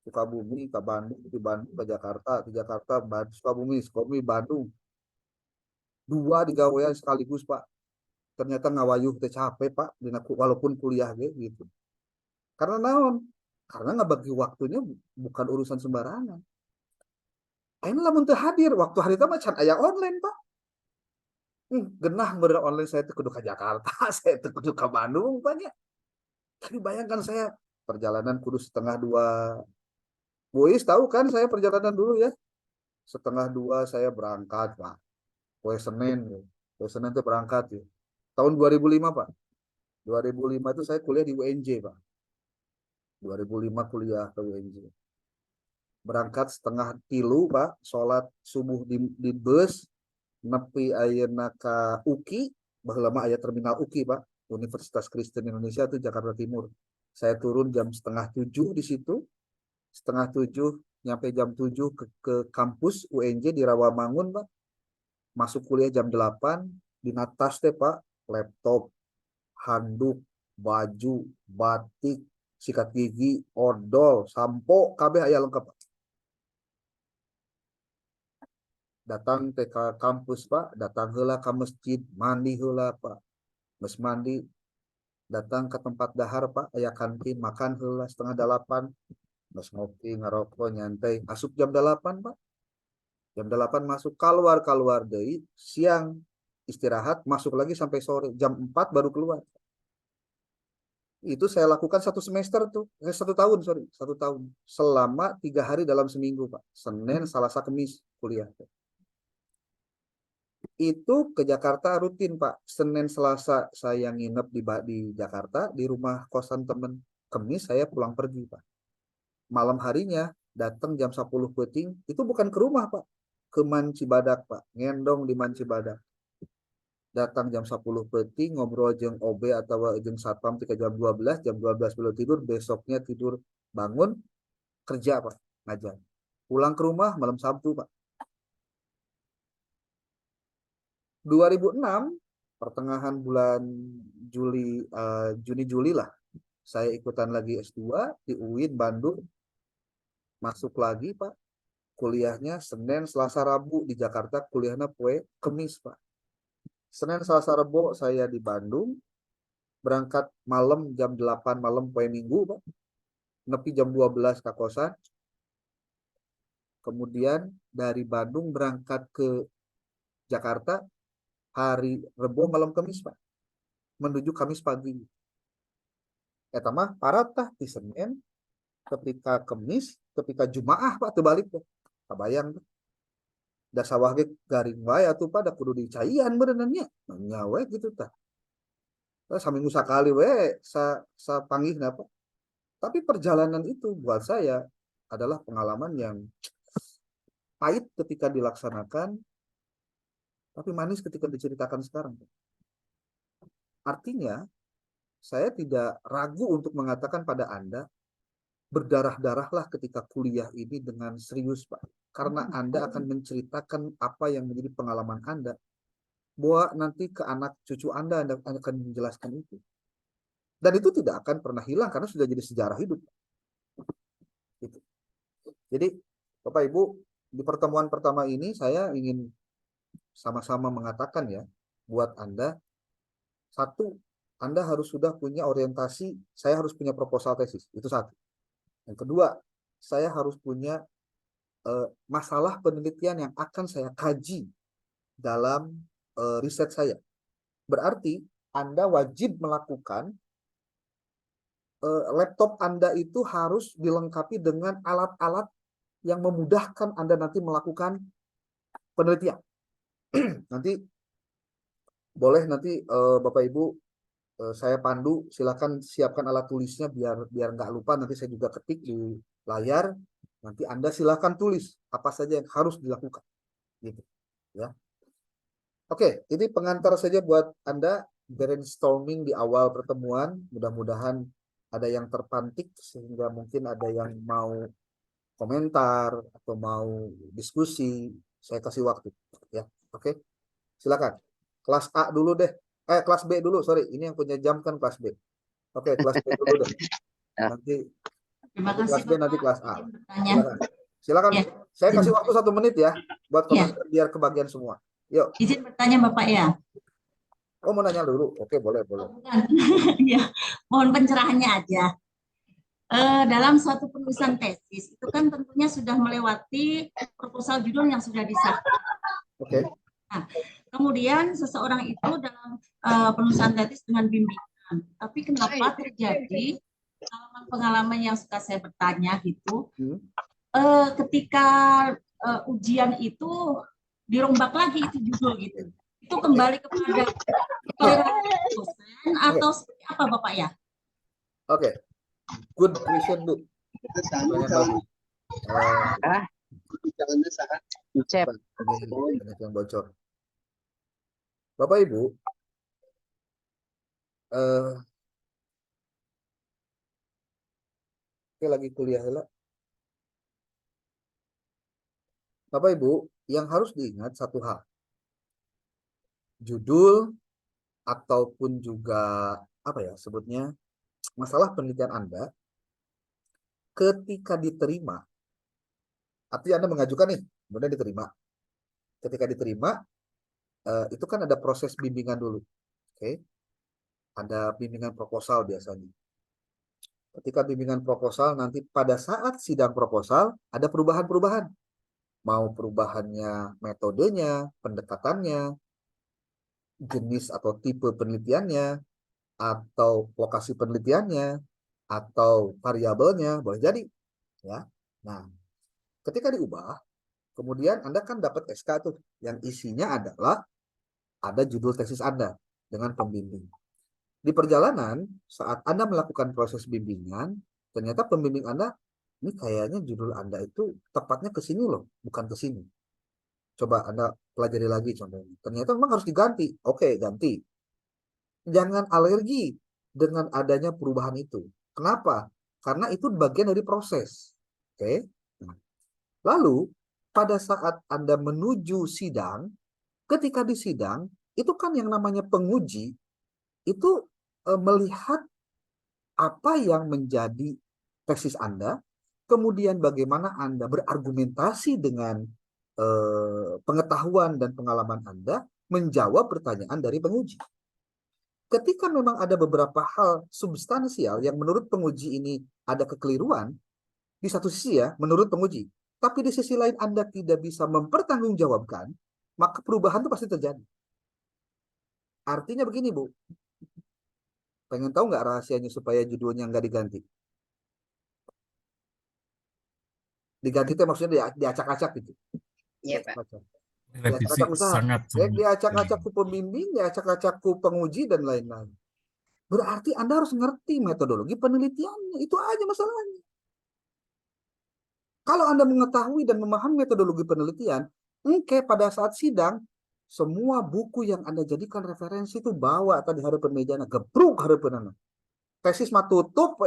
Sukabumi ke Bandung, di Bandung ke Jakarta, di Jakarta Sukabumi Bandung. 2 digawean sekaligus, Pak. Ternyata ngawayuh teh capek, Pak, walaupun kuliah gitu. Karena naon? Karena ngebagi waktunya bukan urusan sembarangan. Ayeuna lamun teu hadir waktu hari itu mah can aya online, Pak. Genah bener online saya teh kudu ka Jakarta, saya teh kudu ka Bandung, Pak nya. Tapi bayangkan saya perjalanan kudu 1:30. Bois tahu kan saya perjalanan dulu ya. 1:30 saya berangkat, Pak. Poe Senin itu berangkat ya. Tahun 2005, Pak. 2005 itu saya kuliah di UNJ, Pak. 2005 kuliah ke UNJ. Berangkat 2:30, Pak. Sholat subuh di bus. Nepi ayeuna ka UKI. Baheula mah aya terminal UKI, Pak. Universitas Kristen Indonesia itu Jakarta Timur. Saya turun jam setengah 7 di situ, setengah 7 nyampe jam 7 ke kampus UNJ di Rawamangun, Pak. Masuk kuliah jam 8, di tas teh Pak, laptop, handuk, baju, batik, sikat gigi, odol, sampo, kabeh aya lengkap, Pak. Datang ke kampus, Pak, datang heula ke masjid, mandi heula, Pak. Geus mandi, datang ke tempat dahar, Pak, aya kantin, makan heula setengah 8, geus ngopi, ngerokok, nyantai, asup jam 8, Pak. Jam 8 masuk, keluar deui, siang istirahat, masuk lagi sampai sore, jam 4 baru keluar. Itu saya lakukan 1 semester tuh, 1 tahun, sorry, 1 tahun. Selama 3 hari dalam seminggu, Pak. Senin, Selasa, Kamis kuliah. Itu ke Jakarta rutin, Pak. Senin, Selasa saya nginep di Jakarta, di rumah kosan temen. Kamis saya pulang pergi, Pak. Malam harinya datang jam 10 peting, itu bukan ke rumah, Pak. Ke Mancibadak, Pak. Ngendong di Mancibadak. Datang jam 10 peting, ngobrol jeung OB atau jeung satpam ketika jam 12 belum tidur, besoknya tidur, bangun, kerja, Pak, ngajar. Pulang ke rumah malam Sabtu, Pak. 2006, pertengahan bulan Juni Juli lah, saya ikutan lagi S2 di UIN Bandung, masuk lagi, Pak. Kuliahnya Senin, Selasa, Rabu di Jakarta, kuliahnya poe Kemis, Pak. Senin, Selasa, Rabu saya di Bandung, berangkat malam jam 8 malam poe Minggu, Pak. Nepi jam 12 ke kosan. Kemudian dari Bandung berangkat ke Jakarta hari Rebo malam Kamis, Pak. Menuju Kamis pagi. Eta mah parat tah di Senin, ketika Kamis, ketika Jumaah, Pak, terbalik, Pak. Kabayang, Pak. Da sawah ge garing wae atuh, Pak, da kudu dicaian beuneunan nya. Nya we gitu tah. Saminggu sakali we sapanggihna, Pak. Tapi perjalanan itu buat saya adalah pengalaman yang pahit ketika dilaksanakan, tapi manis ketika diceritakan sekarang. Artinya, saya tidak ragu untuk mengatakan pada Anda, berdarah-darahlah ketika kuliah ini dengan serius, Pak. Karena Anda akan menceritakan apa yang menjadi pengalaman Anda, bahwa nanti ke anak cucu Anda akan menjelaskan itu. Dan itu tidak akan pernah hilang karena sudah jadi sejarah hidup. Gitu. Jadi, Bapak Ibu, di pertemuan pertama ini saya ingin sama-sama mengatakan ya, buat Anda, satu, Anda harus sudah punya orientasi, saya harus punya proposal tesis, itu satu. Yang kedua, saya harus punya masalah penelitian yang akan saya kaji dalam riset saya. Berarti Anda wajib melakukan, laptop Anda itu harus dilengkapi dengan alat-alat yang memudahkan Anda nanti melakukan penelitian. Nanti boleh nanti Bapak Ibu saya pandu, silakan siapkan alat tulisnya biar nggak lupa, nanti saya juga ketik di layar, nanti Anda silakan tulis apa saja yang harus dilakukan gitu ya. Oke, ini pengantar saja buat Anda brainstorming di awal pertemuan, mudah-mudahan ada yang terpantik sehingga mungkin ada yang mau komentar atau mau diskusi, saya kasih waktu ya. Oke, silakan. Kelas A dulu deh. Kelas B dulu, sorry. Ini yang punya jam kan kelas B. Oke, kelas B dulu deh. Nanti Terima kasih, kelas B, nanti Bapak. kelas A. Izin bertanya. Silakan. Silakan. Ya. Saya kasih waktu 1 menit ya buat Ya. komentar biar kebagian semua. Yuk. Izin bertanya, Bapak ya. Oh, mau nanya dulu. Oke, boleh. Bukan. Ya, mohon pencerahannya aja. Dalam suatu penulisan tesis itu kan tentunya sudah melewati proposal judul yang sudah disahkan. Oke. Nah, kemudian seseorang itu dalam penulisan tesis dengan bimbingan, tapi kenapa terjadi pengalaman yang suka saya bertanya gitu, ketika ujian itu dirombak lagi itu judul gitu, itu kembali kepada dosen atau seperti apa, Bapak ya? Oke. Good question, Bu. Pertanyaan bagus. Banyak yang bocor. Bapak Ibu, Oke, lagi kuliah lah. Bapak Ibu, yang harus diingat satu hal. Judul ataupun juga apa ya sebutnya masalah penelitian Anda ketika diterima, artinya Anda mengajukan nih, kemudian diterima. Ketika diterima, itu kan ada proses bimbingan dulu. Oke. Ada bimbingan proposal biasanya. Ketika bimbingan proposal nanti pada saat sidang proposal ada perubahan-perubahan. Mau perubahannya metodenya, pendekatannya, jenis atau tipe penelitiannya, atau lokasi penelitiannya, atau variabelnya, boleh jadi. Ya. Nah, ketika diubah, kemudian Anda kan dapat SK tuh, yang isinya adalah ada judul tesis Anda dengan pembimbing. Di perjalanan, saat Anda melakukan proses bimbingan, ternyata pembimbing Anda, ini kayaknya judul Anda itu tepatnya ke sini loh, bukan ke sini. Coba Anda pelajari lagi contohnya. Ternyata memang harus diganti. Oke, ganti. Jangan alergi dengan adanya perubahan itu. Kenapa? Karena itu bagian dari proses. Oke. Lalu, pada saat Anda menuju sidang, ketika di sidang, itu kan yang namanya penguji, itu melihat apa yang menjadi tesis Anda, kemudian bagaimana Anda berargumentasi dengan pengetahuan dan pengalaman Anda menjawab pertanyaan dari penguji. Ketika memang ada beberapa hal substansial yang menurut penguji ini ada kekeliruan, di satu sisi ya, menurut penguji, tapi di sisi lain Anda tidak bisa mempertanggungjawabkan, maka perubahan itu pasti terjadi. Artinya begini, Bu. Pengen tahu nggak rahasianya supaya judulnya nggak diganti? Diganti itu maksudnya diacak-acak gitu. Iya, Pak. Diacak-acak usaha. Sangat Diacak-acak ku pembimbing, diacak-acak ku penguji, dan lain-lain. Berarti Anda harus ngerti metodologi penelitiannya. Itu aja masalahnya. Kalau Anda mengetahui dan memahami metodologi penelitian, pada saat sidang, semua buku yang Anda jadikan referensi itu bawa tadi hadapan mejana, gebruk hadapan Anda. Tesis mah tutup,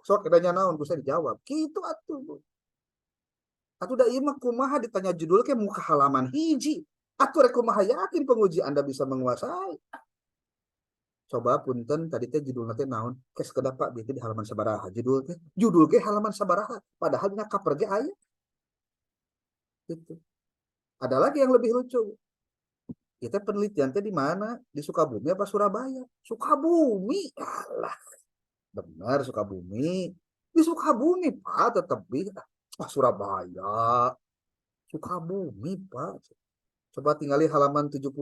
sok kedanya naon, bisa dijawab. Gitu atuh. Atuh da ieu mah kumaha ditanya judul ke muka halaman hiji. Atuh rek kumaha yakin penguji Anda bisa menguasai. Coba punten tadi teh judulna teh naon? Kes kedah Pak di halaman sabaraha judul ke halaman sabaraha padahal dina kaper ge aya. Gitu. Ada lagi yang lebih lucu. Kita penelitian teh di mana? Di Sukabumi apa Surabaya? Sukabumi. Alah. Benar Sukabumi. Di Sukabumi Pak tetap Surabaya. Sukabumi Pak. Coba tinggali halaman 78.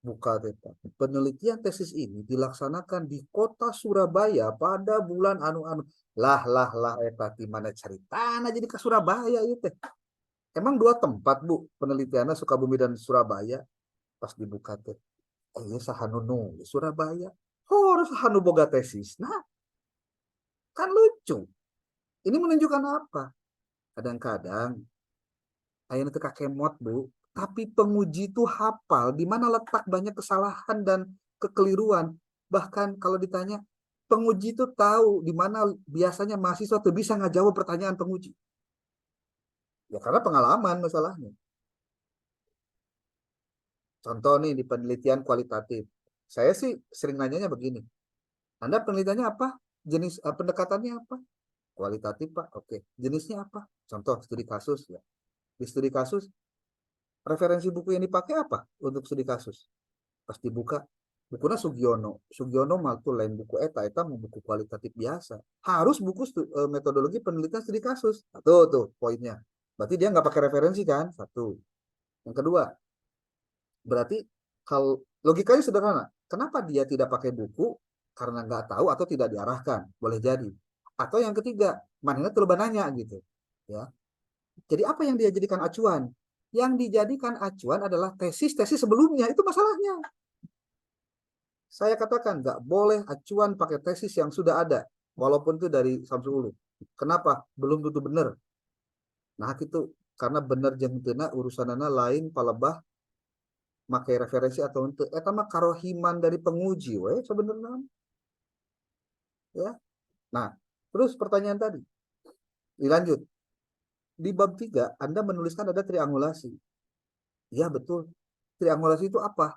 Buka data. Penelitian tesis ini dilaksanakan di kota Surabaya pada bulan anu-anu. Lah, eta di mana caritana jadi ke Surabaya itu. Emang dua tempat, Bu, penelitiannya Sukabumi dan Surabaya. Pas dibuka teh. Iya sahanu nulis Surabaya. Harus sahanu boga tesis. Nah, kan lucu. Ini menunjukkan apa? Kadang-kadang ayeuna teu kakemot, Bu. Tapi penguji itu hafal di mana letak banyak kesalahan dan kekeliruan. Bahkan kalau ditanya, penguji itu tahu di mana biasanya mahasiswa tuh bisa ngajawab pertanyaan penguji. Ya karena pengalaman masalahnya. Contoh nih di penelitian kualitatif. Saya sih sering nanyanya begini. Anda penelitiannya apa? Jenis pendekatannya apa? Kualitatif, Pak. Oke. Jenisnya apa? Contoh studi kasus ya. Di studi kasus referensi buku yang dipakai apa untuk studi kasus? Pas dibuka, bukunya Sugiono. Sugiono mah tuh lain buku eta mau buku kualitatif biasa. Harus buku metodologi penelitian studi kasus. Tuh poinnya. Berarti dia nggak pakai referensi kan? Satu. Yang kedua, berarti kalau logikanya sederhana. Kenapa dia tidak pakai buku? Karena nggak tahu atau tidak diarahkan. Boleh jadi. Atau yang ketiga, mana terlalu nanya gitu. Ya. Jadi apa yang dia jadikan acuan? Yang dijadikan acuan adalah tesis-tesis sebelumnya. Itu masalahnya. Saya katakan nggak boleh acuan pakai tesis yang sudah ada. Walaupun itu dari Samsul Ulum. Kenapa? Belum tentu benar. Nah itu karena benar jeung teu urusanana lain palebah pakai referensi atau untuk eta mah karohiman dari penguji we sebenarnya. Ya. Nah, Terus pertanyaan tadi, dilanjut. Di bab 3, Anda menuliskan ada triangulasi. Ya, betul. Triangulasi itu apa?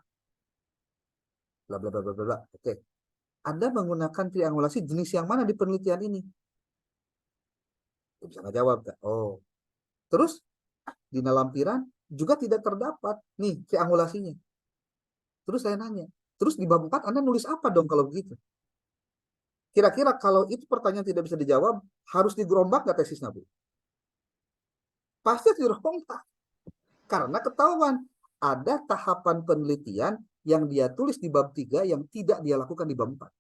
Bla bla bla bla bla. Oke. Anda menggunakan triangulasi jenis yang mana di penelitian ini? Bisa nggak jawab, Kak? Oh. Terus di lampiran juga tidak terdapat nih triangulasinya. Terus saya nanya, terus di bab 4 Anda nulis apa dong kalau begitu? Kira-kira kalau itu pertanyaan tidak bisa dijawab, harus digerombak nggak tesisnya, Bu? Pasti digerombak. Karena ketahuan ada tahapan penelitian yang dia tulis di bab 3 yang tidak dia lakukan di bab 4.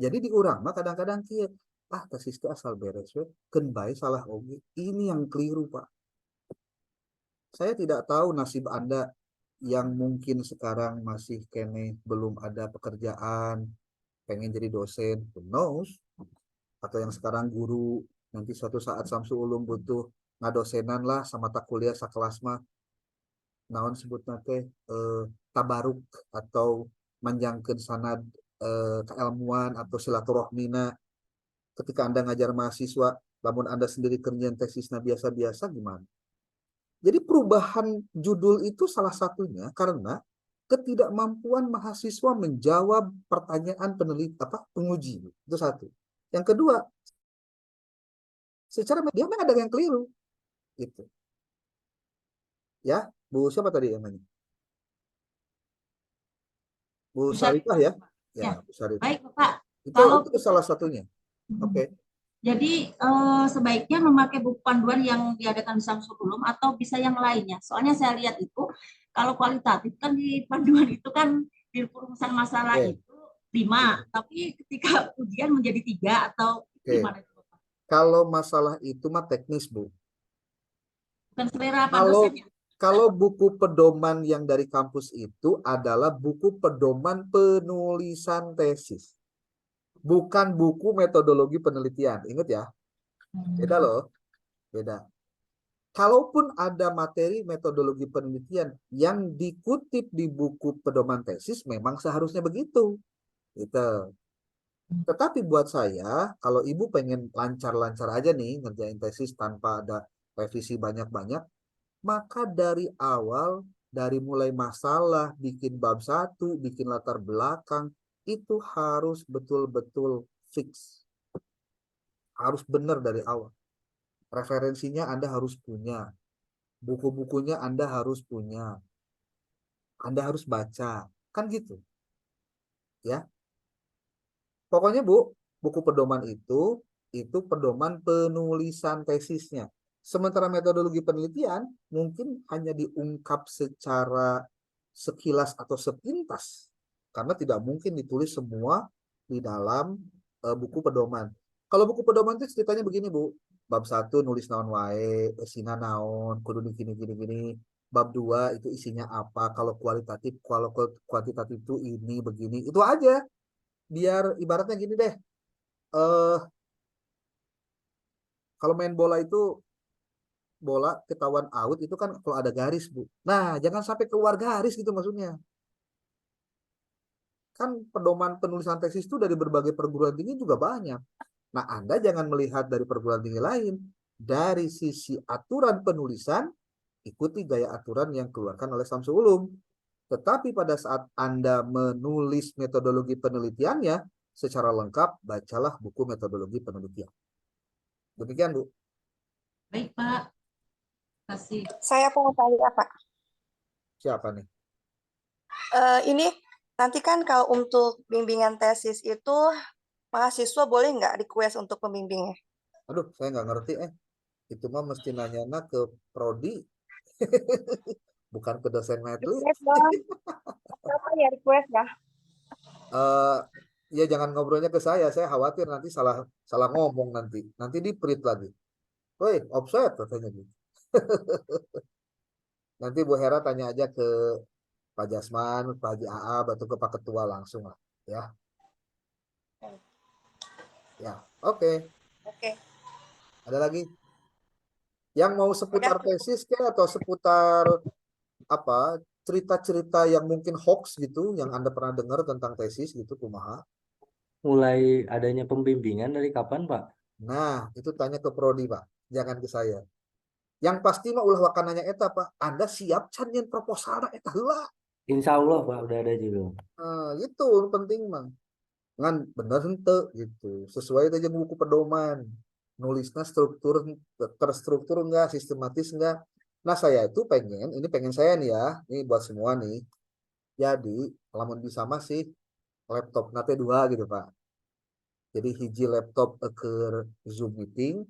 Jadi diurang mah kadang-kadang kia, tesis itu asal beres we, bae salah oge. Ini yang keliru, Pak. Saya tidak tahu nasib Anda yang mungkin sekarang masih kene belum ada pekerjaan, pengen jadi dosen, who knows? Atau yang sekarang guru, nanti suatu saat Samsu Ulum butuh ngadosenan lah sama tak kuliah sakelas mah naon sebutna teh tabaruk atau manjangkeun sanad keilmuan atau silaturahmina ketika Anda ngajar mahasiswa, namun Anda sendiri kerjaan tesisnya biasa-biasa gimana? Jadi perubahan judul itu salah satunya karena ketidakmampuan mahasiswa menjawab pertanyaan penguji. Itu satu. Yang kedua, secara media memang ada yang keliru. Gitu. Ya, Bu siapa tadi yang nanya? Bu Sarifah ya? Ya, Bu Sarifah. Baik, Bapak. Itu salah satunya. Oke. Jadi sebaiknya memakai buku panduan yang diadakan di Samsul Ulum atau bisa yang lainnya. Soalnya saya lihat itu kalau kualitatif kan di panduan itu kan di perumusan masalah itu 5, tapi ketika ujian menjadi 3 atau gimana itu, Bapak? Kalau masalah itu mah teknis, Bu. Bukan selera Pak dosennya. Kalau buku pedoman yang dari kampus itu adalah buku pedoman penulisan tesis. Bukan buku metodologi penelitian. Ingat ya. Beda loh. Beda. Kalaupun ada materi metodologi penelitian yang dikutip di buku pedoman tesis, memang seharusnya begitu. Gitu. Tetapi buat saya, kalau Ibu pengen lancar-lancar aja nih ngerjain tesis tanpa ada revisi banyak-banyak, maka dari awal, dari mulai masalah, bikin bab 1, bikin latar belakang, itu harus betul-betul fix. Harus benar dari awal. Referensinya Anda harus punya. Buku-bukunya Anda harus punya. Anda harus baca. Kan gitu. Ya. Pokoknya Bu, buku pedoman itu pedoman penulisan tesisnya. Sementara metodologi penelitian mungkin hanya diungkap secara sekilas atau sepintas. Karena tidak mungkin ditulis semua di dalam buku pedoman. Kalau buku pedoman itu ceritanya begini, Bu. Bab 1 nulis naon wae, isinya naon, kudu gini. Bab 2 itu isinya apa, kalau kuantitatif itu ini begini. Itu aja. Biar ibaratnya gini deh. Kalau main bola itu bola ketahuan out itu kan kalau ada garis, Bu. Nah, jangan sampai keluar garis gitu maksudnya. Kan pedoman penulisan tesis itu dari berbagai perguruan tinggi juga banyak. Nah, Anda jangan melihat dari perguruan tinggi lain. Dari sisi aturan penulisan, ikuti gaya aturan yang keluarkan oleh Samsul Ulum. Tetapi pada saat Anda menulis metodologi penelitiannya, secara lengkap, bacalah buku metodologi penelitian. Demikian, Bu. Baik, Pak. Kasih. Saya mau tanya, Pak. Siapa nih? Ini nanti kan kalau untuk bimbingan tesis itu mahasiswa boleh nggak request untuk pembimbingnya? Aduh, saya nggak ngerti. Itu mah mesti nanya ke prodi, bukan ke dosen medley. Request dong. Apa ya request ya? Ya jangan ngobrolnya ke saya khawatir nanti salah ngomong nanti di print lagi. Woi, offset katanya gitu. Nanti Bu Hera tanya aja ke Pak Jasman, Pak Haji Aab, atau ke Pak Ketua langsung lah, ya. Ya, oke. Oke. Ada lagi? Yang mau seputar tesis atau seputar apa cerita-cerita yang mungkin hoax gitu, yang Anda pernah dengar tentang tesis gitu, kumaha? mulai adanya pembimbingan dari kapan, Pak? Nah, itu tanya ke prodi, Pak. Jangan ke saya. Yang pasti mah ulah wakananya eta, Pak. Anda siap can nyen proposal eta heula. Insya Allah, Pak, udah ada juga. Itu penting mah. Ngan bener henteu gitu. Sesuai aja buku pedoman. Nulisnya terstruktur enggak, sistematis enggak. Nah, saya itu pengen saya nih ya, ini buat semua nih. Jadi, lamun bisa masih laptop nate 2 gitu, Pak. Jadi hiji laptop keur Zoom meeting,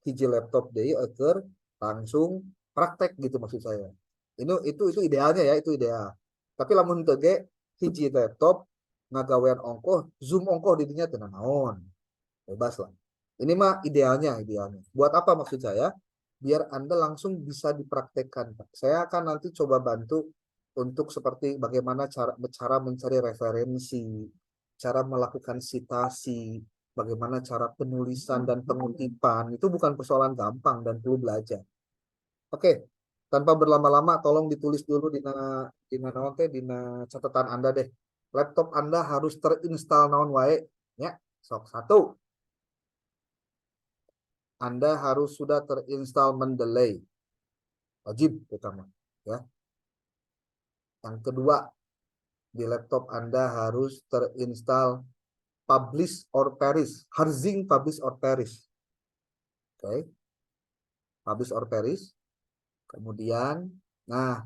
hiji laptop deui keur langsung praktek gitu maksud saya. Itu idealnya ya, itu ideal. Tapi lamun teu ge hiji laptop ngagawean ongkoh, Zoom ongkoh di dinya teu naon. Bebas lah. Ini mah idealnya. Buat apa maksud saya? Biar Anda langsung bisa dipraktekkan, Pak. Saya akan nanti coba bantu untuk seperti bagaimana cara mencari referensi, cara melakukan citasi, bagaimana cara penulisan dan pengutipan. Itu bukan persoalan gampang dan perlu belajar. Oke, tanpa berlama-lama tolong ditulis dulu di catatan Anda deh. Laptop Anda harus terinstall naon wae ya. Sok satu. Anda harus sudah terinstall Mendeley. Wajib pertama, ya. Yang kedua, di laptop Anda harus terinstall Publish or Perish, Harzing Publish or Perish. Oke. Publish or Perish. Kemudian, nah,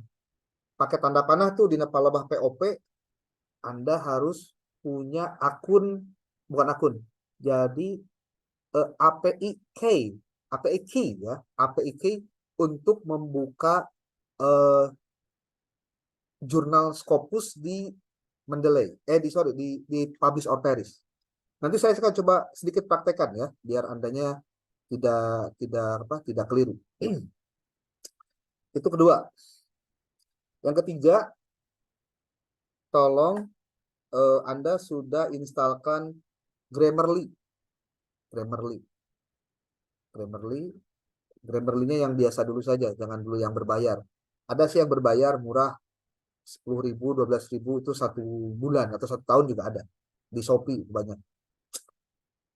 pakai tanda panah tuh di palebah POP, Anda harus punya akun, bukan akun. Jadi API key ya, API key untuk membuka jurnal Scopus di Mendeley. Di Publish or Perish. Nanti saya akan coba sedikit praktekkan ya, biar Andanya tidak keliru. Itu kedua. Yang ketiga, tolong Anda sudah instalkan Grammarly. Grammarly-nya yang biasa dulu saja, jangan dulu yang berbayar. Ada sih yang berbayar murah, 10.000, 12.000 itu 1 bulan atau 1 tahun juga ada. Di Shopee banyak.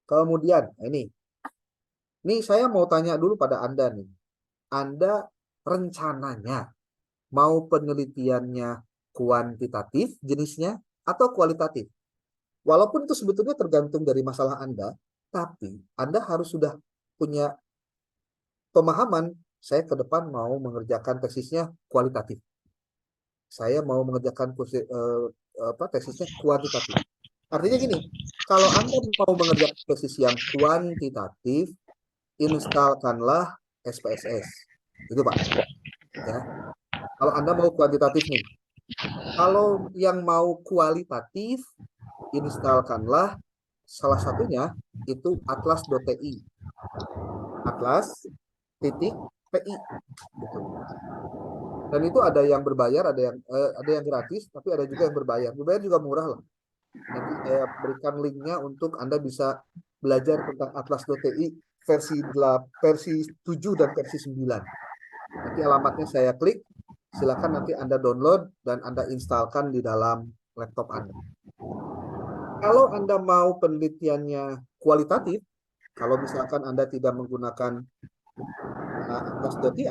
Kemudian, ini saya mau tanya dulu pada Anda nih. Anda rencananya mau penelitiannya kuantitatif jenisnya atau kualitatif? Walaupun itu sebetulnya tergantung dari masalah Anda, tapi Anda harus sudah punya pemahaman, saya ke depan mau mengerjakan tesisnya kualitatif. Saya mau mengerjakan tesisnya kuantitatif. Artinya gini, kalau Anda mau mengerjakan tesis yang kuantitatif, instalkanlah SPSS. Itu Pak. Ya. Kalau Anda mau kuantitatif nih. Kalau yang mau kualitatif, instalkanlah salah satunya itu atlas.ti. Atlas.pi. Gitu. Dan itu ada yang berbayar, ada yang gratis, tapi ada juga yang berbayar. Berbayar juga murah lah. Nanti saya berikan linknya untuk Anda bisa belajar tentang atlas.ti versi 7 dan versi 9. Nanti alamatnya saya klik, silakan nanti Anda download dan Anda instalkan di dalam laptop Anda. Kalau Anda mau penelitiannya kualitatif, kalau misalkan Anda tidak menggunakan atlas.ti,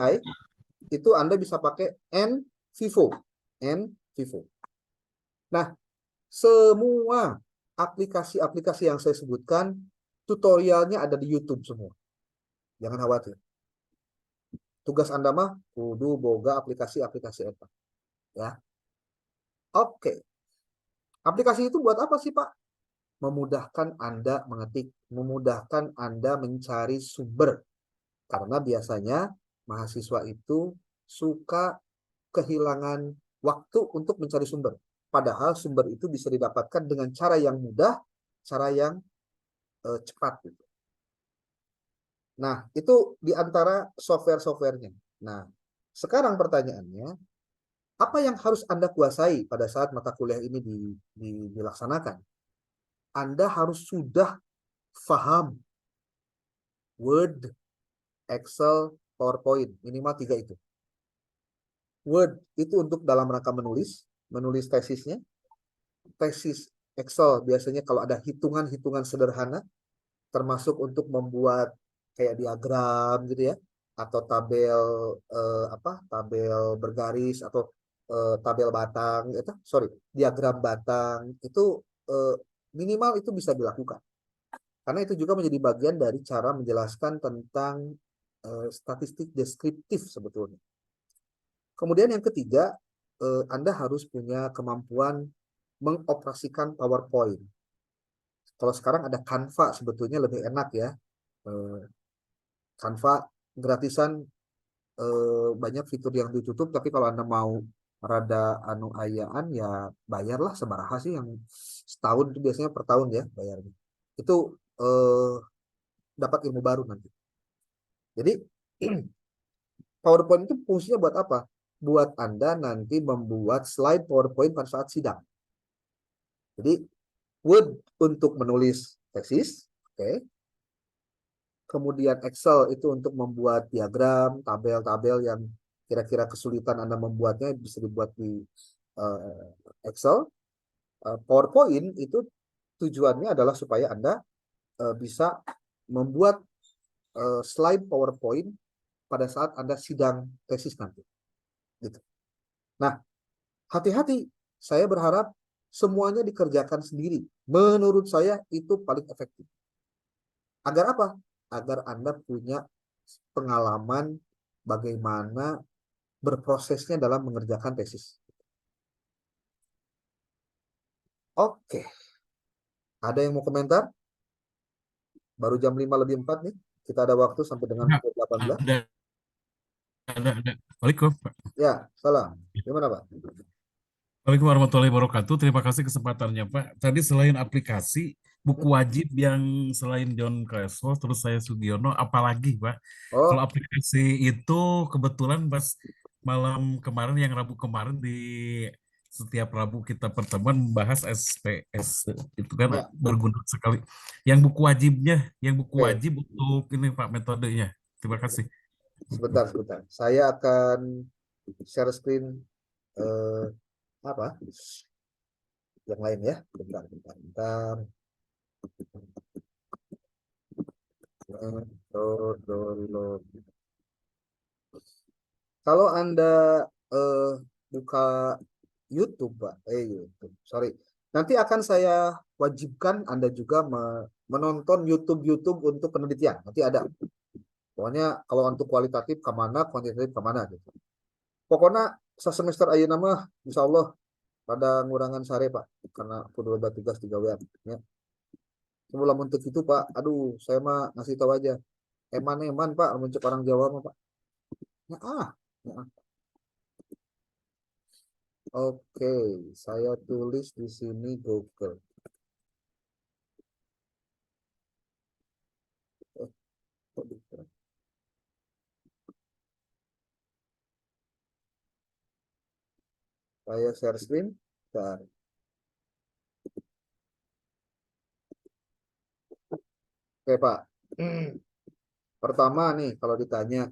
itu Anda bisa pakai NVivo. Nah, semua aplikasi-aplikasi yang saya sebutkan, tutorialnya ada di YouTube semua. Jangan khawatir. Tugas Anda mah kudu boga aplikasi-aplikasi eta. Ya. Oke. Aplikasi itu buat apa sih, Pak? Memudahkan Anda mengetik, memudahkan Anda mencari sumber. Karena biasanya mahasiswa itu suka kehilangan waktu untuk mencari sumber. Padahal sumber itu bisa didapatkan dengan cara yang mudah, cara yang cepat. Gitu. Nah, itu di antara software-softwarenya. Nah, sekarang pertanyaannya, apa yang harus Anda kuasai pada saat mata kuliah ini dilaksanakan? Anda harus sudah paham Word, Excel, PowerPoint, minimal 3 itu. Word itu untuk dalam rangka menulis tesisnya. Tesis Excel biasanya kalau ada hitungan-hitungan sederhana, termasuk untuk membuat kayak diagram gitu ya, atau tabel tabel bergaris atau tabel batang, diagram batang itu minimal itu bisa dilakukan. Karena itu juga menjadi bagian dari cara menjelaskan tentang statistik deskriptif sebetulnya. Kemudian yang ketiga, Anda harus punya kemampuan mengoperasikan PowerPoint. Kalau sekarang ada Canva sebetulnya lebih enak ya. Canva gratisan, banyak fitur yang ditutup, tapi kalau Anda mau rada anu ayaan ya bayarlah sebaraha sih, yang setahun itu biasanya per tahun ya bayarnya. Itu dapat ilmu baru nanti. Jadi PowerPoint itu fungsinya buat apa? Buat Anda nanti membuat slide PowerPoint pada saat sidang. Jadi Word untuk menulis tesis, oke. Kemudian Excel itu untuk membuat diagram, tabel-tabel yang kira-kira kesulitan Anda membuatnya bisa dibuat di Excel. PowerPoint itu tujuannya adalah supaya Anda bisa membuat slide PowerPoint pada saat Anda sidang tesis nanti. Gitu. Nah, hati-hati, saya berharap semuanya dikerjakan sendiri. Menurut saya itu paling efektif. Agar apa? Agar Anda punya pengalaman bagaimana berprosesnya dalam mengerjakan tesis. Oke. Ada yang mau komentar? Baru jam 5 lebih 4 nih. Kita ada waktu sampai dengan pukul 18. Ada. Waalaikumsalam, Pak. Ya, salam. Gimana, Pak? Waalaikumsalam warahmatullahi wabarakatuh. Terima kasih kesempatannya, Pak. Tadi selain aplikasi, buku wajib yang selain John Creswell, terus saya Sugiono, apalagi, Pak? Kalau Oh, aplikasi itu kebetulan pas malam kemarin, yang Rabu kemarin di setiap Rabu kita pertemuan membahas SPS. Itu kan ya. berguna sekali. Yang buku wajibnya, yang buku Oke. wajib untuk ini, Pak, metodenya. Terima kasih. Sebentar. Saya akan share screen eh, apa? Yang lain ya. Bentar. Download. Kalau Anda buka YouTube, Pak, YouTube, sorry. Nanti akan saya wajibkan Anda juga menonton YouTube untuk penelitian. Nanti ada. Pokoknya kalau untuk kualitatif kemana, kuantitatif kemana gitu. Pokoknya semester ayeuna mah insya Allah pada ngurangan sare, Pak, karena aku dulu ada tugas 3 WA ya. Sebelum untuk itu, Pak, aduh saya mah ngasih tahu aja. Eman Pak, mencek orang Jawa mah, Pak. Ya, ya. Oke, saya tulis di sini Google. Kok bisa? Saya share screen. Bentar. Oke, Pak. Pertama nih, kalau ditanya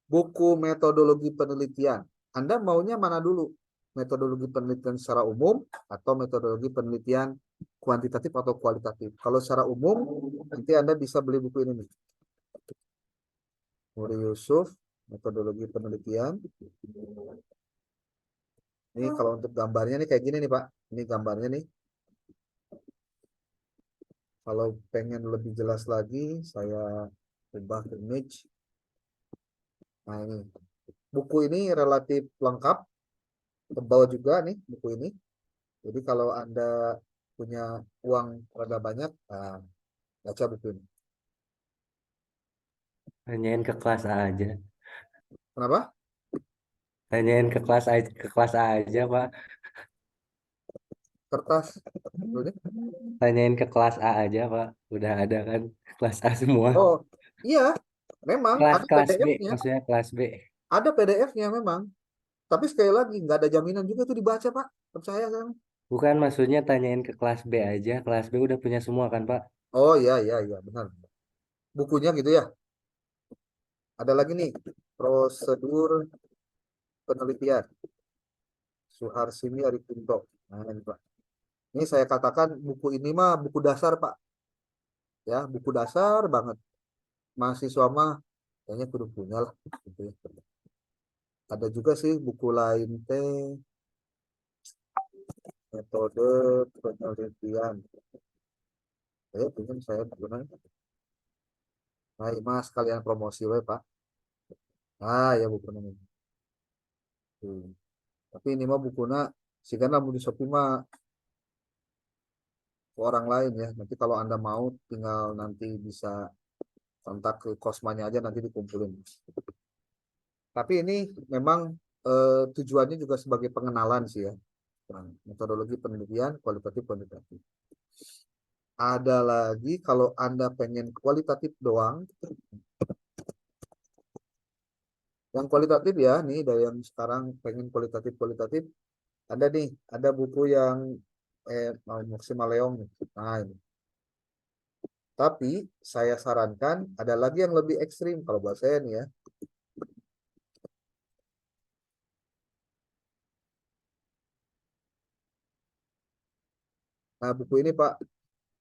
buku metodologi penelitian, Anda maunya mana dulu? Metodologi penelitian secara umum atau metodologi penelitian kuantitatif atau kualitatif? Kalau secara umum, nanti Anda bisa beli buku ini nih. Muri Yusuf, metodologi penelitian. Ini kalau untuk gambarnya nih kayak gini nih, Pak. Ini gambarnya nih. Kalau pengen lebih jelas lagi, saya ubah image. Nah, ini. Buku ini relatif lengkap. Tebal juga nih buku ini. Jadi kalau Anda punya uang rada banyak, baca buku ini. Tanyain ke kelas A aja. Kenapa? Tanyain ke kelas A aja, Pak. Kertas. Dulunya. Tanyain ke kelas A aja, Pak. Udah ada kan kelas A semua. Oh, iya. Memang ada Kelas B, PDF-nya. maksudnya kelas B. Ada PDF-nya memang. Tapi sekali lagi, nggak ada jaminan juga itu dibaca, Pak. Percaya kan? Bukan, maksudnya tanyain ke kelas B aja. Kelas B udah punya semua kan, Pak? Oh, iya, benar. Bukunya gitu ya. Ada lagi nih, prosedur penelitian. Suharsini Arifinto. Nah, ini, Pak. Ini saya katakan buku ini mah buku dasar Pak. Ya, buku dasar banget. Mahasiswa mah kayaknya kudu punya lah. Gitu ya. Ada juga sih buku lain teh metode penelitian. Pinjam saya gimana? Nah, ini mas kalian promosi we Pak. Ah ya buku namanya. Tuh. Tapi ini mah bukunya sih kan mau di Shopee mah ke orang lain ya. Nanti kalau Anda mau tinggal nanti bisa kontak ke Kosmanya aja nanti dikumpulin. Tapi ini memang tujuannya juga sebagai pengenalan sih ya. Metodologi penelitian kualitatif kuantitatif. Ada lagi kalau Anda pengen kualitatif doang, yang kualitatif ya, nih dari yang sekarang pengen kualitatif, ada nih, ada buku yang Maximal Leong nih. Nah, ini. Tapi saya sarankan ada lagi yang lebih ekstrim kalau buat saya nih ya. Nah, buku ini Pak.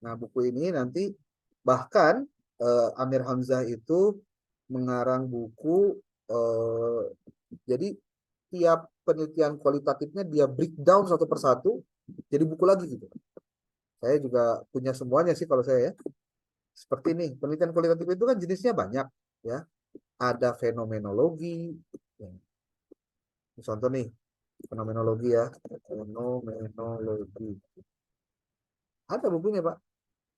Nah, buku ini nanti bahkan Amir Hamzah itu mengarang buku jadi tiap penelitian kualitatifnya dia breakdown satu persatu jadi buku lagi gitu. Saya juga punya semuanya sih kalau saya ya. Seperti ini, penelitian kualitatif itu kan jenisnya banyak ya. Ada fenomenologi. Ya. Contoh nih, fenomenologi ya. Fenomenologi. Ada bukunya, Pak.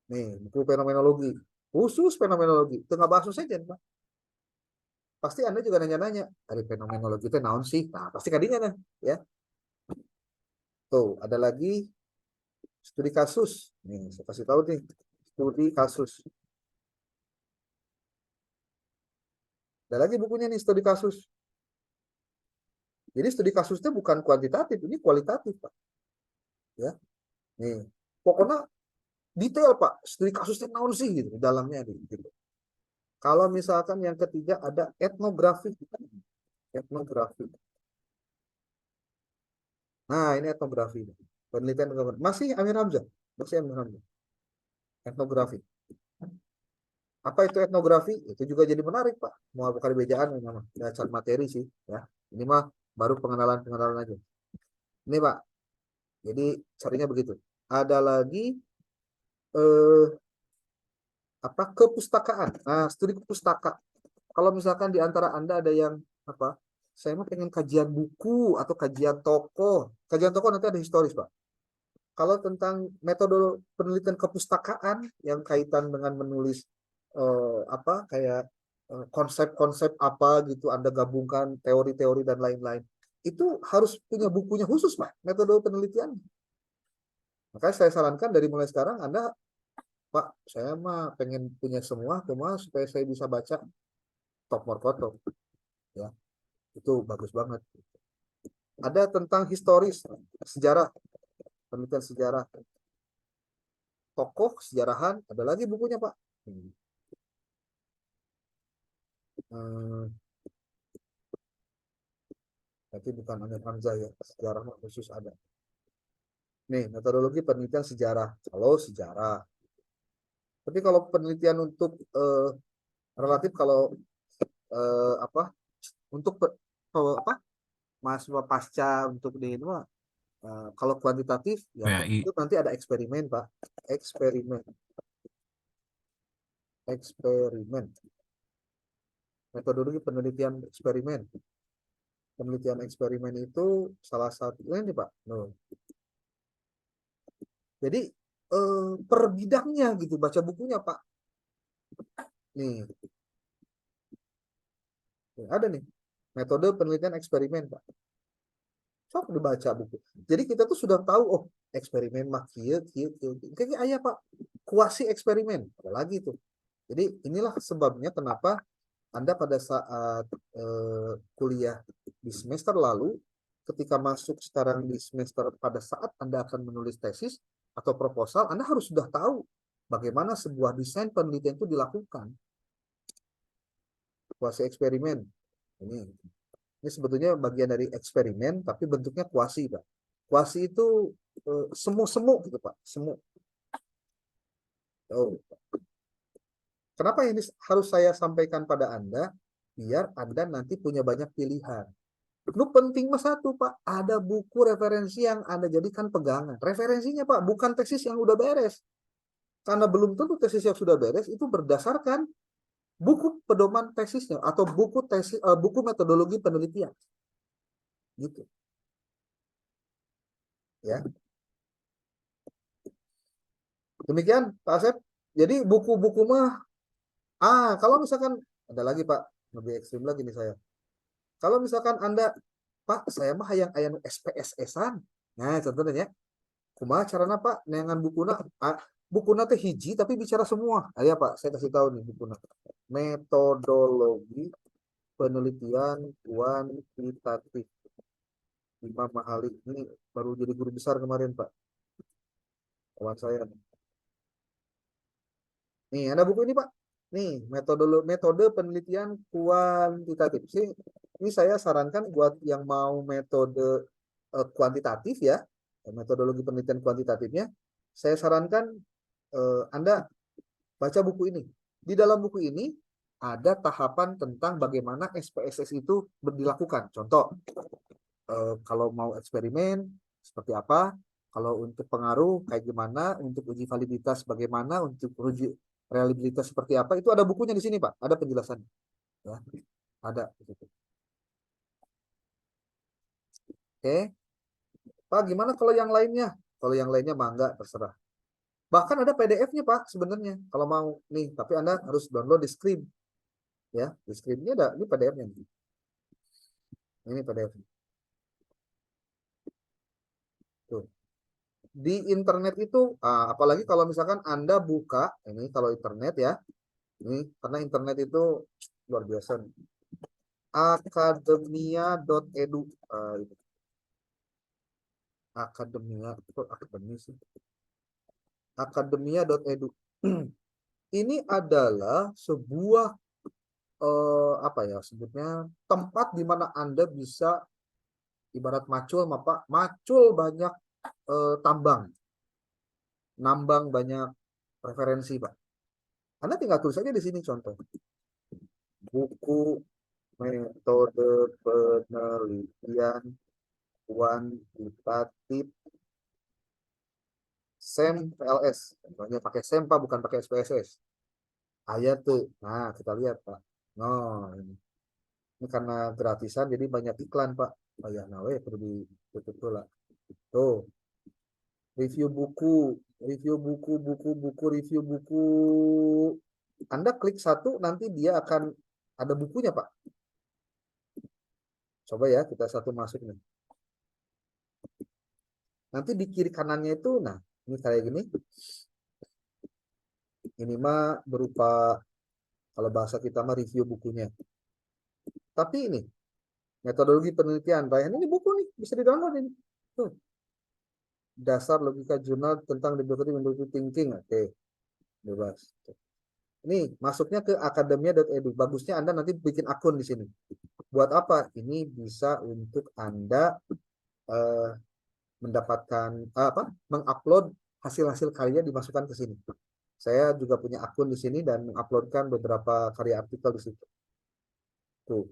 Nih, buku fenomenologi. Khusus fenomenologi. Tengah bahas saja, Pak. Pasti Anda juga nanya-nanya, dari fenomenologi itu naon sih? Nah, pasti kadinya nah, ya. Tuh, ada lagi studi kasus. Nih, saya kasih tahu nih. Studi kasus. Ada lagi bukunya nih, studi kasus. Jadi studi kasusnya bukan kuantitatif, ini kualitatif, Pak. Ya. Nih, pokoknya detail, Pak. Studi kasusnya naon sih gitu, dalamnya gitu. Kalau misalkan yang ketiga ada etnografi. Etnografi. Nah, ini etnografi. Penelitian masih Amir Hamzah. Masih Amir Hamzah. Etnografi. Apa itu etnografi? Itu juga jadi menarik, Pak. Mau bukan bejaan memang. Ya, cat materi sih, ya. Ini mah baru pengenalan-pengenalan aja. Ini, Pak. Jadi carinya begitu. Ada lagi eh apa kepustakaan. Nah, studi pustaka. Kalau misalkan di antara Anda ada yang apa? Saya mau pengen kajian buku atau kajian tokoh. Kajian tokoh nanti ada historis, Pak. Kalau tentang metode penelitian kepustakaan yang kaitan dengan menulis apa kayak konsep-konsep apa gitu Anda gabungkan teori-teori dan lain-lain. Itu harus punya bukunya khusus, Pak, metode penelitian. Makanya saya sarankan dari mulai sekarang Anda, Pak, saya mah pengen punya semua, cuma supaya saya bisa baca top Morkoto. Ya, itu bagus banget. Ada tentang historis, sejarah, penelitian sejarah, tokoh sejarahan, ada lagi bukunya, Pak. Tapi bukan Amir Hamzah ya, sejarah khusus ada. Nih, metodologi penelitian sejarah. Kalau sejarah. Tapi kalau penelitian untuk relatif kalau apa untuk apa mahasiswa pasca untuk di ini kalau kuantitatif ya PAI. itu nanti ada eksperimen Pak, eksperimen metodologi penelitian eksperimen itu salah satu ini Pak. Jadi per bidangnya gitu baca bukunya Pak. Nih ada nih metode penelitian eksperimen Pak. Sok dibaca buku. Jadi kita tuh sudah tahu, oh eksperimen mah kayaknya ayah Pak, kuasi eksperimen, apalagi itu. Jadi inilah sebabnya kenapa Anda pada saat kuliah di semester lalu, ketika masuk sekarang di semester pada saat Anda akan menulis tesis atau proposal, Anda harus sudah tahu bagaimana sebuah desain penelitian itu dilakukan. Kuasi eksperimen. Ini sebetulnya bagian dari eksperimen, tapi bentuknya kuasi, Pak. Kuasi itu semu-semu gitu Pak, semu. Oh. Kenapa ini harus saya sampaikan pada Anda? Biar Anda nanti punya banyak pilihan. Lu penting mas satu Pak, ada buku referensi yang Anda jadikan pegangan. Referensinya Pak, bukan tesis yang udah beres. Karena belum tentu tesis yang sudah beres itu berdasarkan buku pedoman tesisnya atau buku tesis, buku metodologi penelitian. Gitu. Ya. Demikian Pak Asep. Jadi buku-buku mah kalau misalkan ada lagi Pak, lebih ekstrim lagi nih saya. Kalau misalkan Anda, Pak, saya mah hayang SPSS-an. Nah, contohnya ya. Kumaha carana Pak neangan bukuna? Bukuna teh hiji tapi bicara semua. Ayo Pak, saya kasih tahu nih bukuna. Metodologi penelitian kuantitatif. Imam Mahali ini baru jadi guru besar kemarin Pak. Kawan saya. Nih, ada buku ini Pak. Nih, metode penelitian kuantitatif. Ini saya sarankan buat yang mau metode kuantitatif ya, metodologi penelitian kuantitatifnya, saya sarankan Anda baca buku ini. Di dalam buku ini ada tahapan tentang bagaimana SPSS itu dilakukan. Contoh, kalau mau eksperimen seperti apa, kalau untuk pengaruh kayak gimana, untuk uji validitas bagaimana, untuk uji reliabilitas seperti apa, itu ada bukunya di sini Pak, ada penjelasannya. Ya, ada. Oke, Pak, gimana kalau yang lainnya? Kalau yang lainnya mah enggak, terserah. Bahkan ada PDF-nya Pak sebenarnya, kalau mau nih, tapi Anda harus download di Screen. Ya, di Screen-nya ada, ini PDF-nya. Ini PDF-nya. Tuh. Di internet itu, apalagi kalau misalkan Anda buka, ini kalau internet ya, ini karena internet itu luar biasa nih. Akademia.edu. Akademia, itu akademi sih. Akademia.edu. Ini adalah sebuah apa ya sebutnya, tempat di mana Anda bisa ibarat macul banyak tambang, nambang banyak referensi Pak. Anda tinggal tulis aja di sini contoh. Buku metode penelitian kuantitatif SEM PLS. Contohnya pakai SEM Pak, bukan pakai SPSS. Ayat tuh. Nah, kita lihat Pak. No, ini karena gratisan jadi banyak iklan Pak. Oh ya, nah perlu ditutup dulu lah. Tuh. Review buku, review buku. Anda klik satu, nanti dia akan ada bukunya Pak. Coba ya, kita satu masuk nih. Nanti di kiri kanannya itu, nah, ini kayak gini. Ini mah berupa, kalau bahasa kita mah review bukunya. Tapi ini, metodologi penelitian. Bayangin ini buku nih, bisa di-download ini. Tuh. Dasar logika jurnal tentang deductive thinking. Oke, bebas. Ini masuknya ke akademia.edu. Bagusnya Anda nanti bikin akun di sini. Buat apa? Ini bisa untuk Anda mendapatkan mengupload hasil-hasil karya dimasukkan ke sini. Saya juga punya akun di sini dan menguploadkan beberapa karya artikel di situ. Tuh.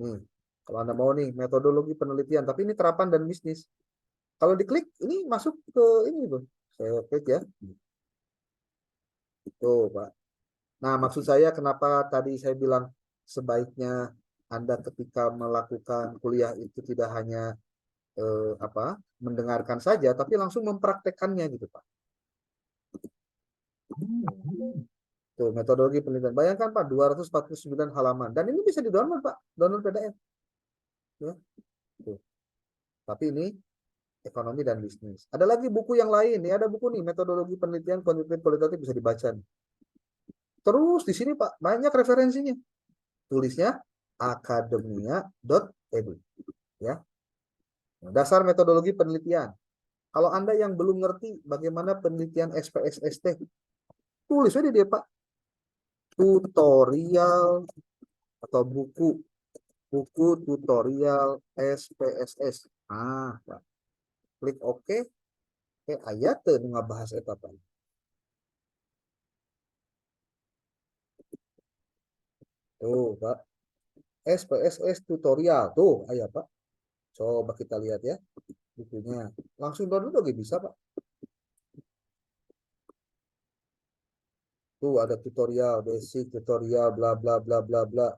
Nih, kalau Anda mau nih metodologi penelitian, tapi ini terapan dan bisnis. Kalau diklik ini masuk ke ini tuh. Saya klik ya. Tuh, Pak. Nah, maksud saya kenapa tadi saya bilang sebaiknya Anda ketika melakukan kuliah itu tidak hanya mendengarkan saja, tapi langsung mempraktekannya gitu, Pak. Tuh, metodologi penelitian. Bayangkan Pak, 249 halaman. Dan ini bisa di-download Pak, download PDF. Ya. Tuh. Tapi ini ekonomi dan bisnis. Ada lagi buku yang lain. Ini ada buku nih, metodologi penelitian kualitatif bisa dibaca nih. Terus di sini Pak, banyak referensinya. Tulisnya akademia.edu. Ya. Dasar metodologi penelitian. Kalau Anda yang belum ngerti bagaimana penelitian SPSST, tulis aja dia Pak. Tutorial atau buku tutorial SPSS. Pak. klik oke, aya teu nu ngabahas eta Pak. Tuh Pak, SPSS tutorial tuh aya Pak. Coba kita lihat ya bukunya. Langsung download lagi bisa Pak. Tuh ada tutorial, basic tutorial, bla bla bla bla bla.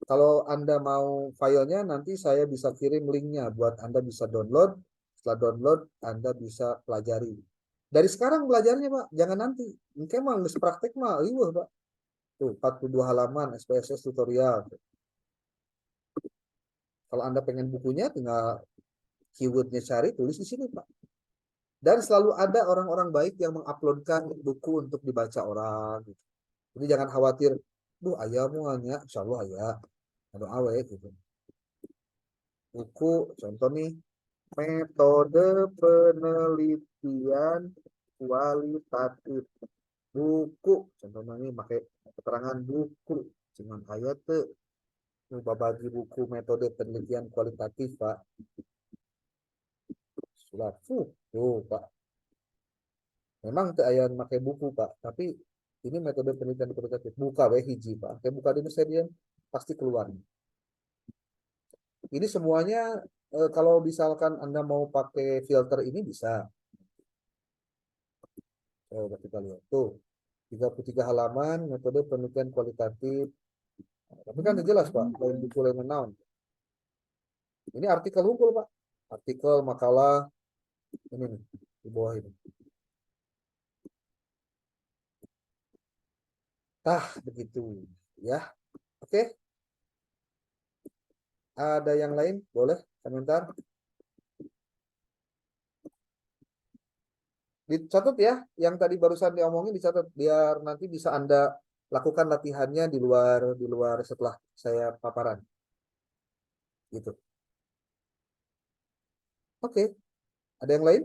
Kalau Anda mau filenya, nanti saya bisa kirim linknya buat Anda bisa download. Setelah download, Anda bisa pelajari. Dari sekarang belajarnya Pak, jangan nanti. Mungkin mah nges praktek mah, riweuh Pak. Tuh 42 halaman SPSS tutorial. Kalau Anda pengen bukunya, tinggal keywordnya cari, tulis di sini Pak. Dan selalu ada orang-orang baik yang menguploadkan buku untuk dibaca orang. Gitu. Jadi jangan khawatir, duh ayah muanya, insya Allah ayah. Ada awe gitu. Buku, contoh nih, metode penelitian kualitatif. Buku, contohnya nih pakai keterangan buku. Cuman ayat tuh, babagi buku metode penelitian kualitatif, Pak. Sudah, tuh, Pak. Memang tuh ayat pakai buku, Pak. Tapi ini metode penelitian kualitatif. Buka hiji, Pak. Kayak buka di media, pasti keluar. Ini semuanya kalau misalkan Anda mau pakai filter ini bisa. Coba kita lihat tuh 33 halaman metode penelitian kualitatif. Tapi kan jelas Pak, lain buku lain naon. Ini artikel hukum Pak. Artikel, makalah ini nih di bawah ini. Begitu ya. Oke. Ada yang lain? Boleh komentar? Dicatat ya, yang tadi barusan diomongin dicatat biar nanti bisa Anda lakukan latihannya di luar setelah saya paparan. Gitu. Oke. Ada yang lain?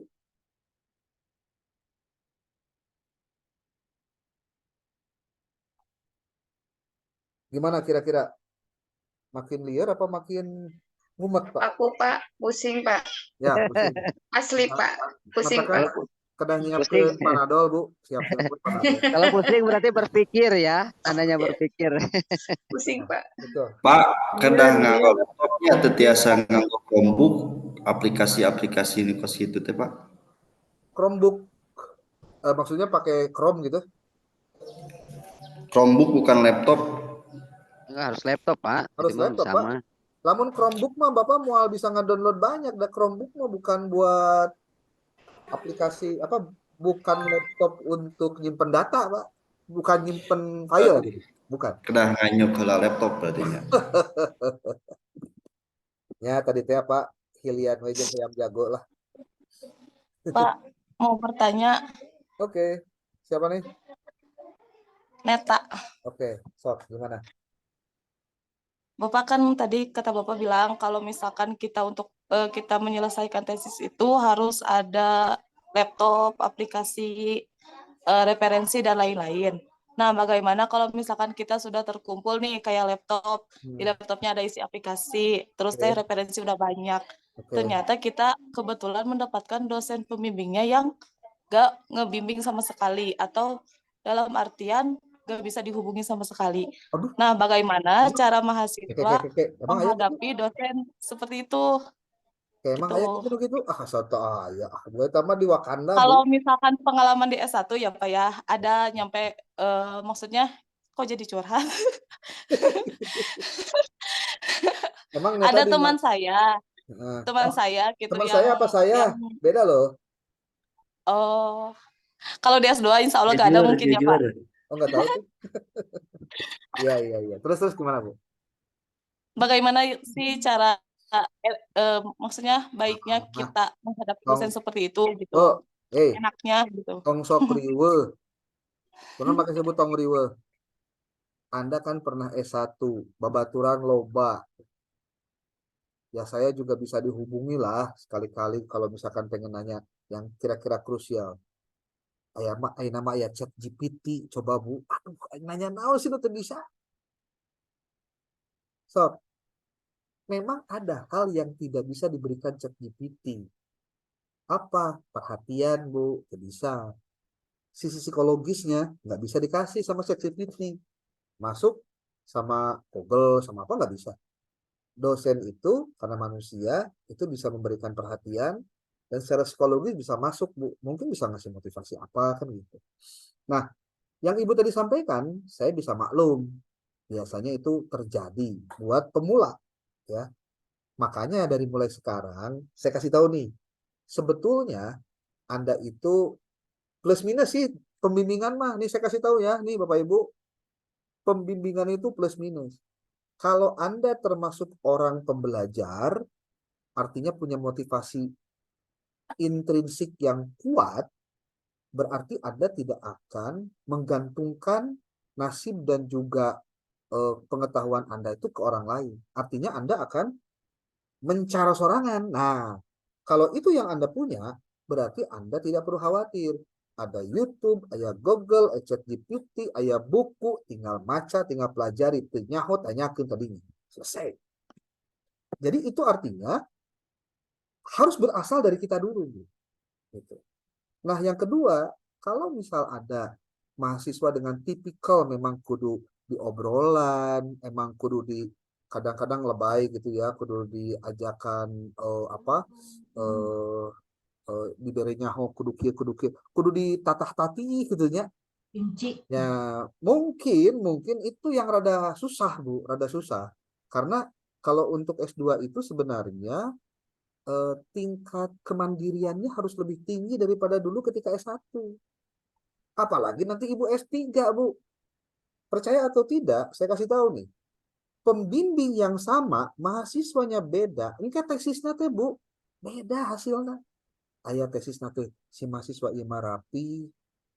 Gimana kira-kira? Makin liar apa makin ngumet, Pak? Aku Pak, pusing Pak. Ya, pusing. Asli Pak, pusing Katakan Pak. kena nyiapkan Panadol, Bu. Siap-siap buat Panadol. Kalau pusing berarti berpikir ya, tandanya berpikir. Pusing Pak. Betul. Pak, kedah nganggo laptopnya atau tiasa nganggo Chromebook, aplikasi-aplikasi ini kos gitu teh Pak? Chromebook, maksudnya pakai Chrome gitu? Chromebook bukan laptop. Enggak harus laptop, Pak. Harus Jadi mah laptop, sama. Pak. Lamun Chromebook mah Bapak mau bisa ngedownload banyak. Dan Chromebook mah bukan buat aplikasi apa? Bukan laptop untuk nyimpen data, Pak. Bukan nyimpen file gitu. Bukan. Kedah nganyuk heula laptop berarti nya. Ya tadi teh Pak, Hilian we jeung hayam jago lah. Pak, mau bertanya. Oke. Siapa nih? Neta. Oke, sok gimana? Bapak kan tadi kata Bapak bilang kalau misalkan kita untuk kita menyelesaikan tesis itu harus ada laptop, aplikasi, referensi dan lain-lain. Nah, bagaimana kalau misalkan kita sudah terkumpul nih kayak laptop, di laptopnya ada isi aplikasi, terus teh referensi udah banyak. Ternyata kita kebetulan mendapatkan dosen pembimbingnya yang gak ngebimbing sama sekali atau dalam artian gak bisa dihubungi sama sekali. Nah, bagaimana cara mahasiswa menghadapi dosen seperti itu? Emang gitu. ayah gitu? Soto ayah. Gue tambah di Wakanda. Kalau misalkan pengalaman di S1 ya Pak ya, ada nyampe, maksudnya kok jadi curhat? Emang ada teman saya, gitu teman saya apa saya? Beda loh. Oh, kalau di S2 insya Allah gak ada mungkin ya Pak. Oh nggak tahu tuh. Iya. Terus gimana Bu? Bagaimana sih cara maksudnya baiknya kita menghadapi dosen seperti itu gitu? Enaknya gitu. Tong sok riwe. Jangan pakai sebut tong riwe. Anda kan pernah S1, babaturan loba. Ya saya juga bisa dihubungi lah sekali-kali kalau misalkan pengen nanya yang kira-kira krusial. Nama ya chat GPT, coba Bu. Aduh, nanya naon sih itu bisa. So, memang ada hal yang tidak bisa diberikan chat GPT. Apa? Perhatian, Bu. Nggak bisa. Sisi psikologisnya nggak bisa dikasih sama seksi nih. Masuk sama Google, sama apa nggak bisa. Dosen itu, karena manusia, itu bisa memberikan perhatian, dan secara psikologis bisa masuk, Bu. Mungkin bisa ngasih motivasi apa, kan gitu. Nah, yang Ibu tadi sampaikan, saya bisa maklum. Biasanya itu terjadi buat pemula, ya. Makanya dari mulai sekarang, saya kasih tahu nih, sebetulnya Anda itu plus minus sih pembimbingan mah. Nih saya kasih tahu ya, nih Bapak Ibu, pembimbingan itu plus minus. Kalau Anda termasuk orang pembelajar, artinya punya motivasi intrinsik yang kuat, berarti Anda tidak akan menggantungkan nasib dan juga pengetahuan Anda itu ke orang lain. Artinya Anda akan mencara sorangan. Nah, kalau itu yang Anda punya, berarti Anda tidak perlu khawatir. Ada YouTube, ada Google, ada ChatGPT, ada buku, tinggal maca, tinggal pelajari, nyaho, tanyakan tadinya. Selesai. Jadi itu artinya harus berasal dari kita dulu. Gitu. Nah, yang kedua, kalau misal ada mahasiswa dengan tipikal memang kudu di obrolan, emang kudu di kadang-kadang lebay gitu ya, kudu diajakan diberi nyaho kudu ditatah-tatih gitu nya. Pinci. Ya, mungkin itu yang rada susah, Bu, rada susah. Karena kalau untuk S2 itu sebenarnya tingkat kemandiriannya harus lebih tinggi daripada dulu ketika S1. Apalagi nanti Ibu S3, Bu. Percaya atau tidak, saya kasih tahu nih. Pembimbing yang sama, mahasiswanya beda. Ini kan tesisnya teh, Bu. Beda hasilnya. Ayat tesis nanti si mahasiswa ima rapi,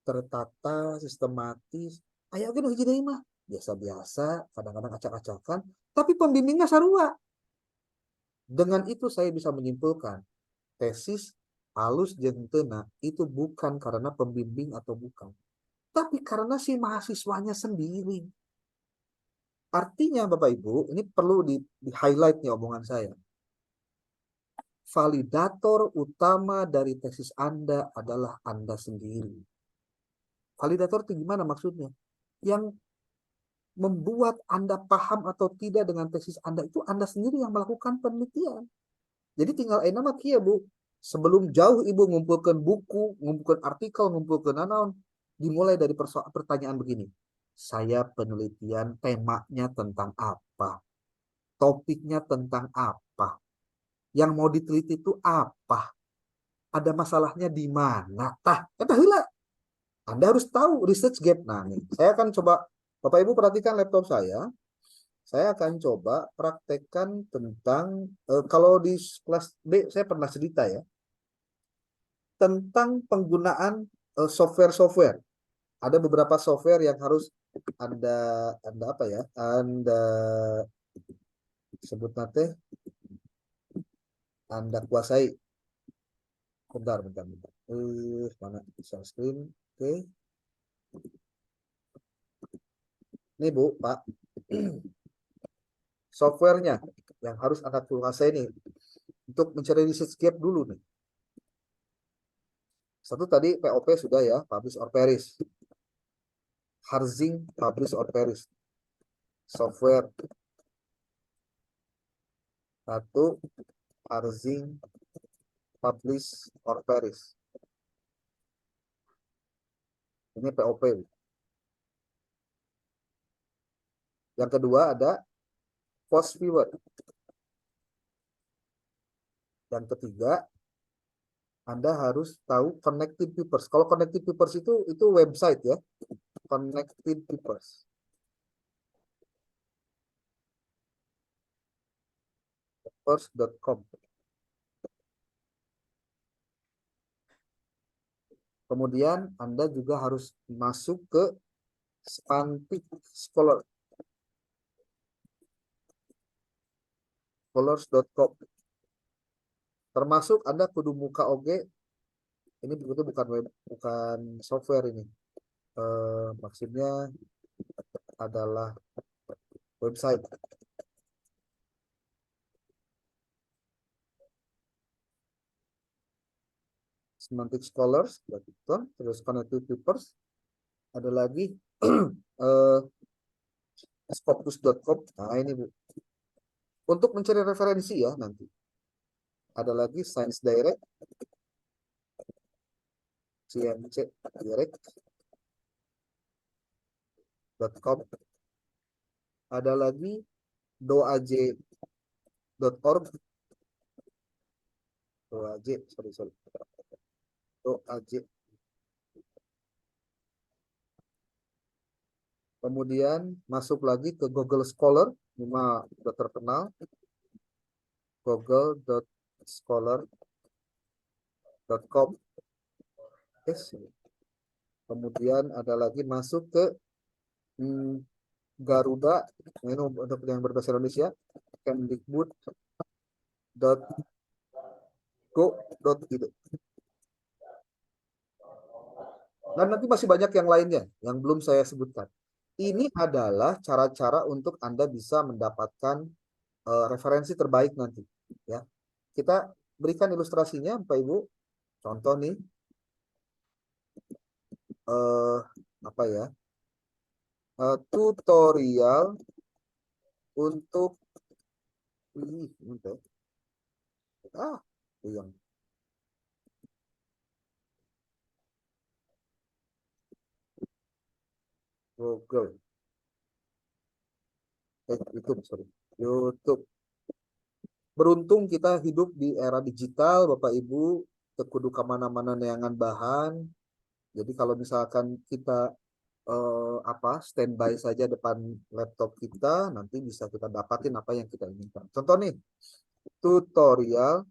tertata, sistematis. Ayat kan hiji deui mah biasa-biasa, kadang-kadang acak-acakan, tapi pembimbingnya sarua. Dengan itu saya bisa menyimpulkan tesis halus jeung teuna itu bukan karena pembimbing atau bukan, tapi karena si mahasiswanya sendiri. Artinya Bapak Ibu, ini perlu di-highlight nih omongan saya. Validator utama dari tesis Anda adalah Anda sendiri. Validator itu gimana maksudnya? Yang membuat Anda paham atau tidak dengan tesis Anda itu Anda sendiri yang melakukan penelitian. Jadi tinggal nama kia, Bu. Sebelum jauh Ibu ngumpulkan buku, ngumpulkan artikel, ngumpulkan naon, dimulai dari pertanyaan begini. Saya penelitian temanya tentang apa? Topiknya tentang apa? Yang mau diteliti itu apa? Ada masalahnya di mana? Anda harus tahu research gap. Nah, nih, saya akan coba, Bapak Ibu perhatikan laptop saya. Saya akan coba praktekkan tentang, kalau di kelas B saya pernah cerita ya, tentang penggunaan software-software. Ada beberapa software yang harus Anda apa ya? Anda sebut nanti Anda kuasai. Bentar. Mana share screen? Oke. Ini Bu, Pak. Softwarenya yang harus Anda kuasai nih untuk mencari research gap dulu nih. Satu tadi POP sudah ya, publish or perish. Harzing, publish or perish. Software. Satu, Harzing, publish or perish. Ini POP. Yang kedua ada post viewer. Yang ketiga, Anda harus tahu connected papers. Kalau connected papers itu website ya. Connected papers. Papers.com. Kemudian Anda juga harus masuk ke Scientific Scholar. Scholars.com. Termasuk Anda kudu muka oge. Ini bukan software ini. Maksudnya adalah website. Semantic Scholars, terus Connected Papers, ada lagi Scopus.com. Nah ini Bu, untuk mencari referensi ya nanti. Ada lagi Science Direct, CMC Direct.com. Ada lagi doaj.org. doaj. Kemudian masuk lagi ke Google Scholar, 5 udah terkenal. google.scholar.com. Kemudian ada lagi masuk ke Garuda, ini untuk yang berbahasa Indonesia, kemdikbud.go.id. Dan nanti masih banyak yang lainnya yang belum saya sebutkan. Ini adalah cara-cara untuk Anda bisa mendapatkan referensi terbaik nanti. Ya, kita berikan ilustrasinya, Bapak Ibu. Contoh nih, apa ya? Tutorial untuk yang Google, YouTube. Beruntung kita hidup di era digital, Bapak Ibu, kudu kemana-mana neangan bahan. Jadi kalau misalkan kita standby saja depan laptop kita, nanti bisa kita dapatin apa yang kita inginkan. Contoh nih, tutorial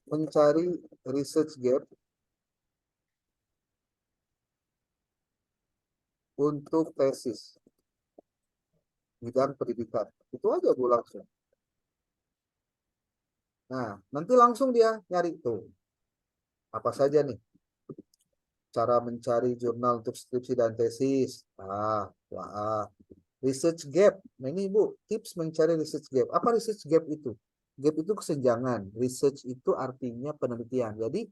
mencari research gap untuk tesis bidang pendidikan. Itu aja Bu langsung. Nah, nanti langsung dia nyari tuh. Apa saja nih? Cara mencari jurnal untuk skripsi dan tesis. Research gap. Nah ini Bu, tips mencari research gap. Apa research gap itu? Gap itu kesenjangan. Research itu artinya penelitian. Jadi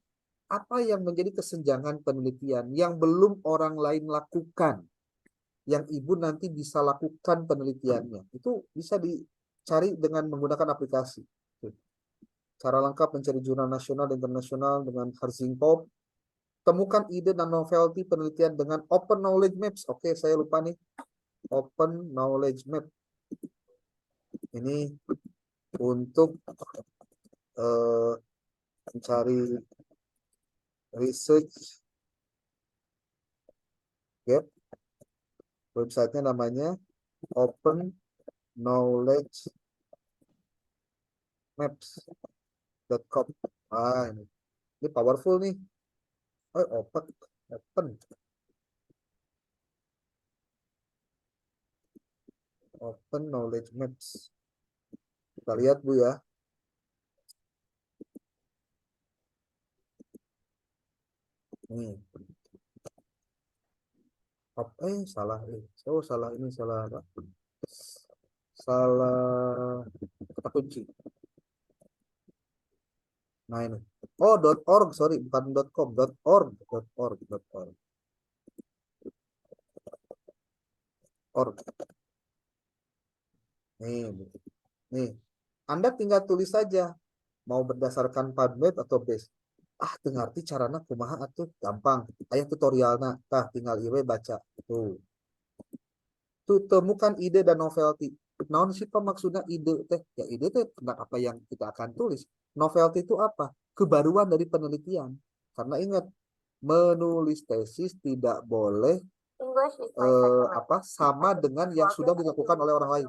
apa yang menjadi kesenjangan penelitian yang belum orang lain lakukan, yang Ibu nanti bisa lakukan penelitiannya, itu bisa dicari dengan menggunakan aplikasi. Cara lengkap mencari jurnal nasional dan internasional dengan Harzingpop. Temukan ide dan novelty penelitian dengan Open Knowledge Maps. Oke, saya lupa nih. Open Knowledge Map. Ini untuk mencari research gap. Websitenya namanya Open Knowledge Maps.com. Ini powerful nih. Open Knowledge Maps. Kita lihat Bu ya. Nih. Salah kata kunci. Nah ini. .org, sorry, bukan .com, .org. Nih. Anda tinggal tulis saja mau berdasarkan PubMed atau base. Dengarti carana kumaha atuh, gampang. Aya tutorialna, tinggal ieu baca. Tuh, temukan ide dan novelty. Naon sih Pak maksudnya ide teh? Ya ide teh tentang apa yang kita akan tulis. Novelty itu apa? Kebaruan dari penelitian. Karena ingat, menulis tesis tidak boleh sama dengan yang sudah dilakukan oleh orang lain.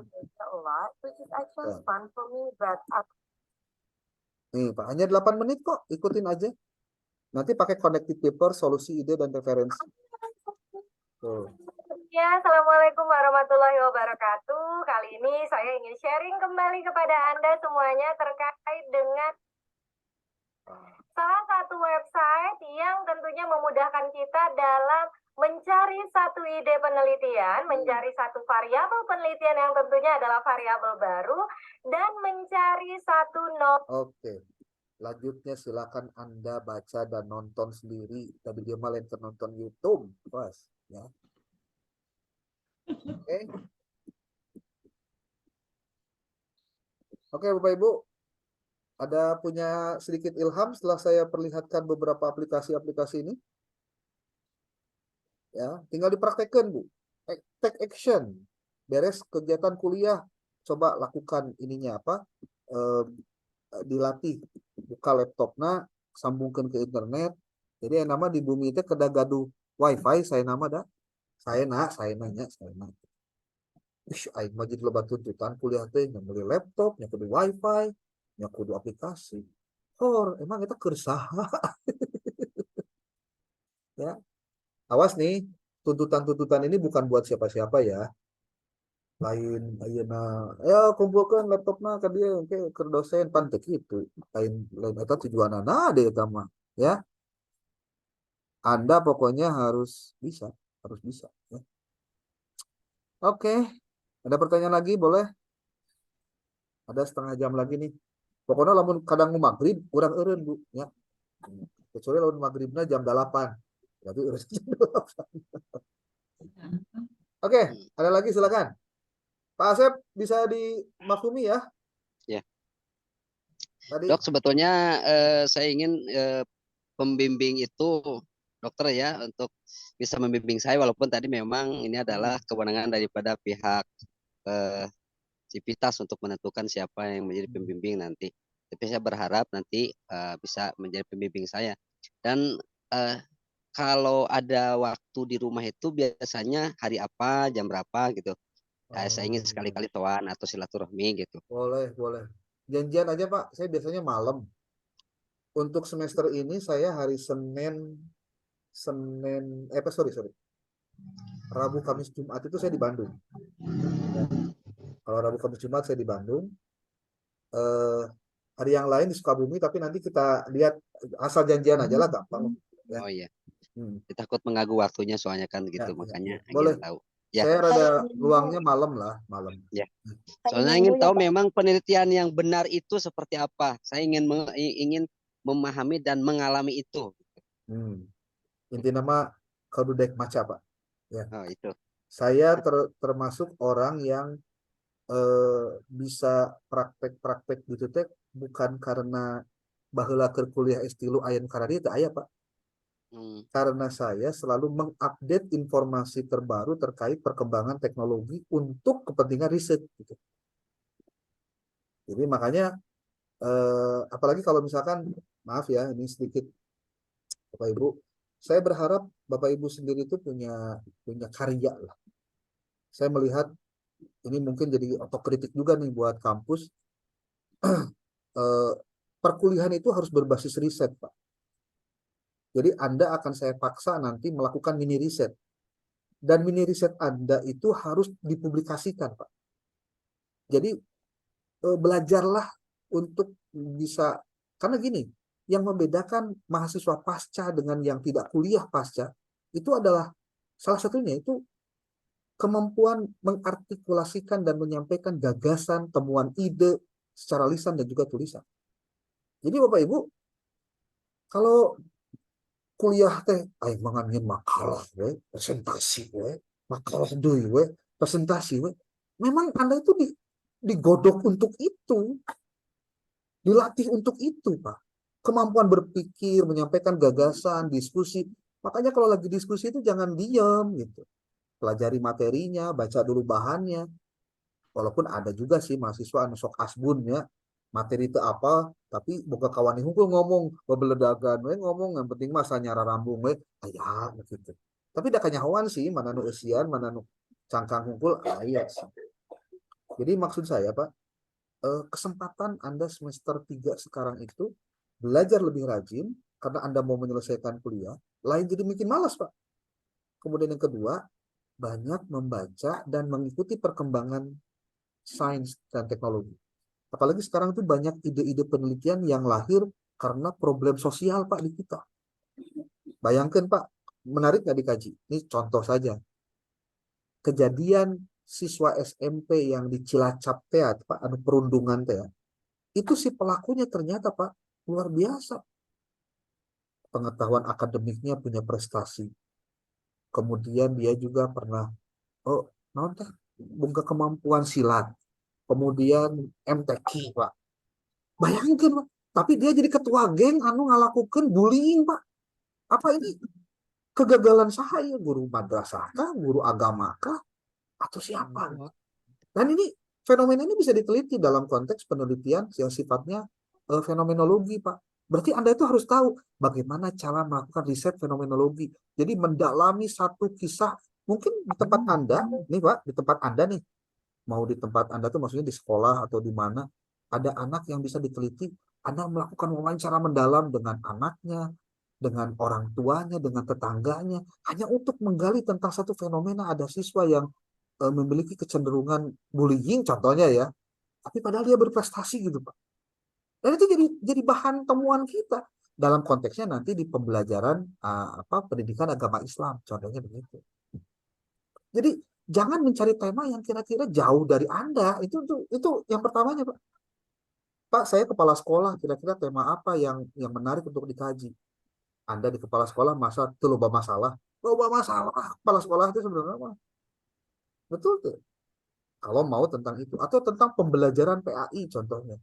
Nih Pak, hanya 8 menit kok, ikutin aja. Nanti pakai connected paper, solusi, ide, dan referensi. Tuh. Ya, Assalamualaikum warahmatullahi wabarakatuh. Kali ini saya ingin sharing kembali kepada Anda semuanya terkait dengan salah satu website yang tentunya memudahkan kita dalam mencari satu ide penelitian, mencari satu variabel penelitian yang tentunya adalah variabel baru, dan mencari satu Oke. Lanjutnya silakan Anda baca dan nonton sendiri. Tadi dia malah nonton YouTube, Mas. Ya. Oke. Oke, Bapak Ibu. Ada punya sedikit ilham setelah saya perlihatkan beberapa aplikasi-aplikasi ini? Ya, tinggal dipraktekkan, Bu. Take action. Beres kegiatan kuliah, coba lakukan ininya apa? Dilatih. Buka laptopnya, sambungkan ke internet. Jadi yang nama di bumi itu kada gaduh wifi, saya nama dah. Saya nanya. Aing mah jadi lebat tuntutan kuliah teh nya beli laptop, nya kudu wifi, nya kudu aplikasi. Emang kita kersaha. Ya. Awas nih, tuntutan-tuntutan ini bukan buat siapa-siapa ya. Lain ayeuna ya kumpulkan laptopna ka dia ke dosen pan teu kitu. Lain eta tujuanana deh eta mah, ya. Anda pokoknya harus bisa ya. Oke. Ada pertanyaan lagi boleh? Ada setengah jam lagi nih. Pokoknya lamun kadang maghrib kurang eureun, Bu, ya. Kecuali lamun maghribna jam 8. Berarti urus jam 8. Oke, ada lagi silakan. Pak Asep bisa dimaklumi ya? Ya. Tadi. Dok, sebetulnya saya ingin pembimbing itu dokter ya untuk bisa membimbing saya, walaupun tadi memang ini adalah kewenangan daripada pihak Civitas untuk menentukan siapa yang menjadi pembimbing nanti. Tapi saya berharap nanti bisa menjadi pembimbing saya. Dan kalau ada waktu di rumah itu biasanya hari apa, jam berapa gitu. Saya ingin sekali-kali toan atau silaturahmi gitu. Boleh. Janjian aja Pak, saya biasanya malam. Untuk semester ini saya hari Rabu, Kamis, Jumat itu saya di Bandung. Ya. Kalau Rabu, Kamis, Jumat saya di Bandung. Hari yang lain di Sukabumi, tapi nanti kita lihat asal janjian aja lah gampang. Ya. Oh iya. Takut mengganggu waktunya soalnya kan gitu, makanya boleh. ingin tahu. Ya. Saya rada luangnya malam. Ya. Soalnya ingin tahu memang penelitian yang benar itu seperti apa. Saya ingin memahami dan mengalami itu. Inti nama Kadudek Maca, Pak. Ya. Oh, itu. Saya termasuk orang yang bisa praktek gitu teh bukan karena baheula keur kuliah S3 aya karena itu aya, Pak. Karena saya selalu mengupdate informasi terbaru terkait perkembangan teknologi untuk kepentingan riset gitu. Jadi makanya apalagi kalau misalkan maaf ya ini sedikit Bapak Ibu, saya berharap Bapak Ibu sendiri itu punya karya lah. Saya melihat ini mungkin jadi otokritik juga nih buat kampus. Perkuliahan itu harus berbasis riset, Pak. Jadi Anda akan saya paksa nanti melakukan mini riset. Dan mini riset Anda itu harus dipublikasikan, Pak. Jadi belajarlah untuk bisa, karena gini, yang membedakan mahasiswa pasca dengan yang tidak kuliah pasca, itu adalah salah satunya itu kemampuan mengartikulasikan dan menyampaikan gagasan, temuan ide secara lisan dan juga tulisan. Jadi Bapak Ibu, kalau kuliah teh aing mangangin makalah we, presentasi we, makalah deui we, presentasi we. Memang Anda itu digodok untuk itu. Dilatih untuk itu, Pak. Kemampuan berpikir, menyampaikan gagasan, diskusi. Makanya kalau lagi diskusi itu jangan diam gitu. Pelajari materinya, baca dulu bahannya. Walaupun ada juga sih mahasiswa anu sok asbun ya. Materi itu apa, tapi buka kawan hungkul ngomong, bebeledagan we ngomong, yang penting masa nyara rambung we, aya gitu. Tapi da kanyahoan sih, mana nu eusian, mana nu cangkang hungkul, aya sih. Jadi maksud saya, Pak, kesempatan Anda semester 3 sekarang itu belajar lebih rajin karena Anda mau menyelesaikan kuliah, lain jadi bikin malas, Pak. Kemudian yang kedua, banyak membaca dan mengikuti perkembangan sains dan teknologi. Apalagi sekarang tuh banyak ide-ide penelitian yang lahir karena problem sosial, Pak, di kita. Bayangkan, Pak, menarik nggak dikaji? Ini contoh saja. Kejadian siswa SMP yang di Cilacap teh, Pak, anu perundungan teh, itu si pelakunya ternyata, Pak, luar biasa. Pengetahuan akademiknya punya prestasi. Kemudian dia juga pernah nonton buka kemampuan silat. Kemudian MTQ, Pak. Bayangkan, Pak. Tapi dia jadi ketua geng anu ngalakukan bullying, Pak. Apa ini kegagalan saya, guru madrasah kah, guru agama kah, atau siapa? Dan ini fenomena ini bisa diteliti dalam konteks penelitian yang sifatnya fenomenologi, Pak. Berarti Anda itu harus tahu bagaimana cara melakukan riset fenomenologi. Jadi mendalami satu kisah, mungkin di tempat Anda, nih Pak, di tempat Anda nih, mau di tempat Anda tuh maksudnya di sekolah atau di mana, ada anak yang bisa diteliti, Anda melakukan wawancara mendalam dengan anaknya, dengan orang tuanya, dengan tetangganya, hanya untuk menggali tentang satu fenomena. Ada siswa yang memiliki kecenderungan bullying contohnya ya, tapi padahal dia berprestasi gitu, Pak. Dan itu jadi bahan temuan kita dalam konteksnya nanti di pembelajaran pendidikan agama Islam, contohnya begitu. Jadi jangan mencari tema yang kira-kira jauh dari Anda. Itu yang pertamanya, Pak. Pak, saya kepala sekolah, kira-kira tema apa yang menarik untuk dikaji? Anda di kepala sekolah masa itu loba masalah kepala sekolah itu sebenarnya apa? Betul tuh. Kalau mau tentang itu atau tentang pembelajaran PAI contohnya.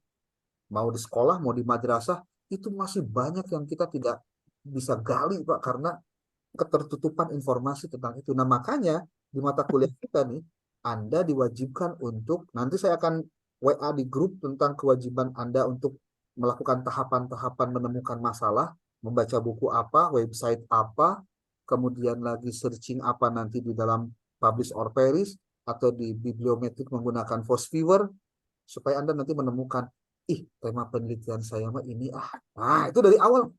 Mau di sekolah, mau di madrasah, itu masih banyak yang kita tidak bisa gali, Pak, karena ketertutupan informasi tentang itu. Nah, makanya di mata kuliah kita nih, Anda diwajibkan untuk, nanti saya akan WA di grup tentang kewajiban Anda untuk melakukan tahapan-tahapan menemukan masalah, membaca buku apa, website apa, kemudian lagi searching apa nanti di dalam Publish or Perish, atau di bibliometrik menggunakan Fosviewer, supaya Anda nanti menemukan, tema penelitian saya mah ini, nah itu dari awal.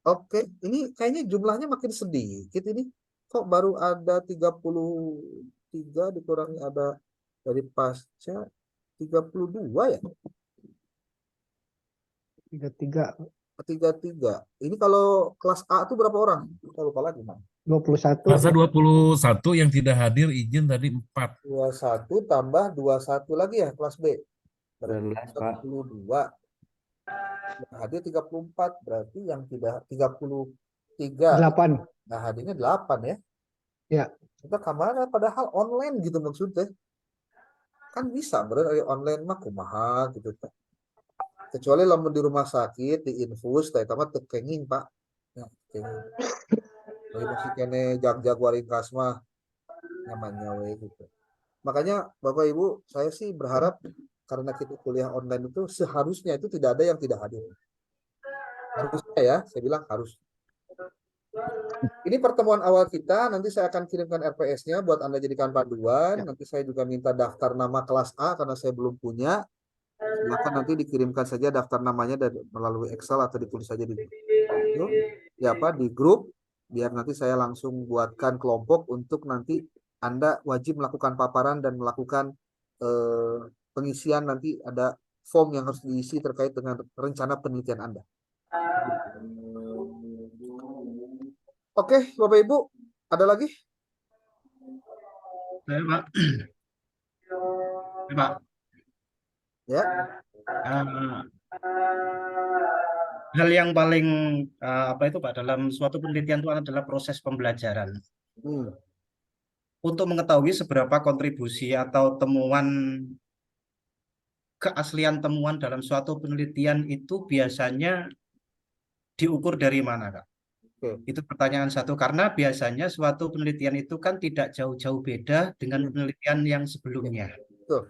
Oke, ini kayaknya jumlahnya makin sedikit ini. Kok baru ada 33 dikurangi ada dari pasca 32 ya? 33. Ini kalau kelas A itu berapa orang? Kita lupa lagi, Bang. 21. Masa 21 yang tidak hadir izin tadi 4. 21 tambah 21 lagi ya kelas B. 19, Pak. 42. Hadir 34, berarti yang tidak 33. 8. Nah, hadirnya 8 ya. Ya. Kita kemana padahal online gitu maksudnya. Kan bisa berarti online mah kumaha gitu. Kecuali lamun di rumah sakit di infus teh tamat tekenging, Pak. Ya, tekenging. Jadi masih kene jag-jag waringkas mah nyamannya we gitu. Makanya Bapak Ibu, saya sih berharap karena kita kuliah online itu seharusnya itu tidak ada yang tidak hadir. Harusnya ya, saya bilang harus. Ini pertemuan awal kita, nanti saya akan kirimkan RPS-nya buat Anda jadikan panduan. Nanti saya juga minta daftar nama kelas A karena saya belum punya. Silakan nanti dikirimkan saja daftar namanya melalui Excel atau ditulis saja di grup, biar nanti saya langsung buatkan kelompok untuk nanti Anda wajib melakukan paparan dan melakukan pengisian. Nanti ada form yang harus diisi terkait dengan rencana penelitian Anda. Oke, Bapak Ibu, ada lagi? Saya, Pak. Pak. Ya. Hal yang paling apa itu Pak dalam suatu penelitian itu adalah proses pembelajaran. Untuk mengetahui seberapa kontribusi atau temuan keaslian temuan dalam suatu penelitian itu biasanya diukur dari mana, Kak? Itu pertanyaan satu, karena biasanya suatu penelitian itu kan tidak jauh-jauh beda dengan penelitian yang sebelumnya. Tuh.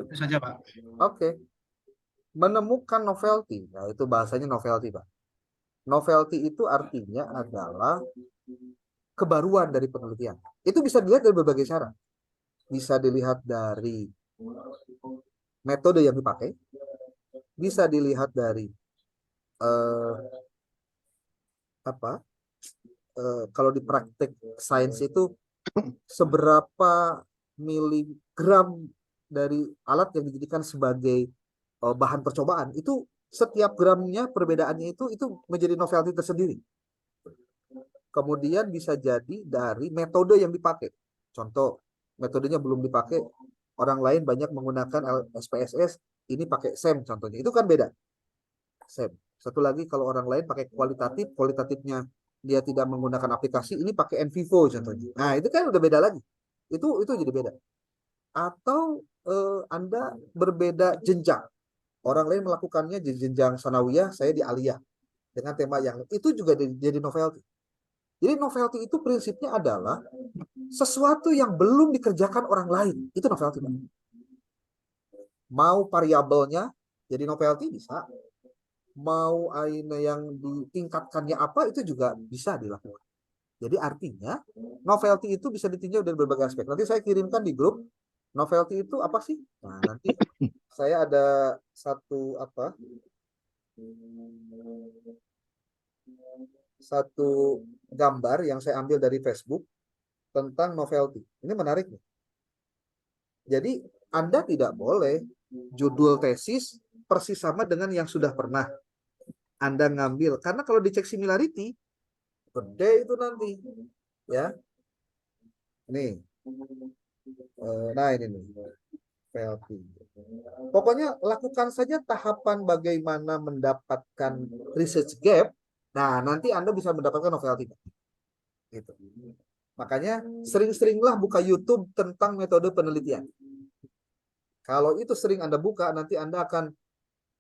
Itu saja, Pak. Oke. Menemukan novelty, nah itu bahasanya novelty, Pak. Novelty itu artinya adalah kebaruan dari penelitian. Itu bisa dilihat dari berbagai cara. Bisa dilihat dari metode yang dipakai, bisa dilihat dari kalau di praktek sains itu seberapa miligram dari alat yang dijadikan sebagai bahan percobaan itu setiap gramnya perbedaannya itu menjadi novelty tersendiri. Kemudian bisa jadi dari metode yang dipakai. Contoh, metodenya belum dipakai, orang lain banyak menggunakan SPSS, ini pakai SEM contohnya. Itu kan beda. SEM. Satu lagi kalau orang lain pakai kualitatifnya dia tidak menggunakan aplikasi, ini pakai NVivo contohnya. Nah, itu kan udah beda lagi. Itu jadi beda. Atau Anda berbeda jenjang. Orang lain melakukannya di jenjang sanawiyah, saya di aliyah. Dengan tema yang itu juga jadi novelty. Jadi novelty itu prinsipnya adalah sesuatu yang belum dikerjakan orang lain. Itu novelty. Mau variabelnya jadi novelty bisa. Mau yang ditingkatkannya apa itu juga bisa dilakukan. Jadi artinya novelty itu bisa ditinjau dari berbagai aspek. Nanti saya kirimkan di grup novelty itu apa sih? Nah, nanti saya ada satu gambar yang saya ambil dari Facebook tentang novelty. Ini menarik nih. Jadi Anda tidak boleh judul tesis persis sama dengan yang sudah pernah Anda ngambil. Karena kalau dicek similarity, gede itu nanti. Ya. Nih. Nah ini nih. Novelty. Pokoknya lakukan saja tahapan bagaimana mendapatkan research gap. Nah, nanti Anda bisa mendapatkan novelty. Gitu. Makanya sering-seringlah buka YouTube tentang metode penelitian. Kalau itu sering Anda buka, nanti Anda akan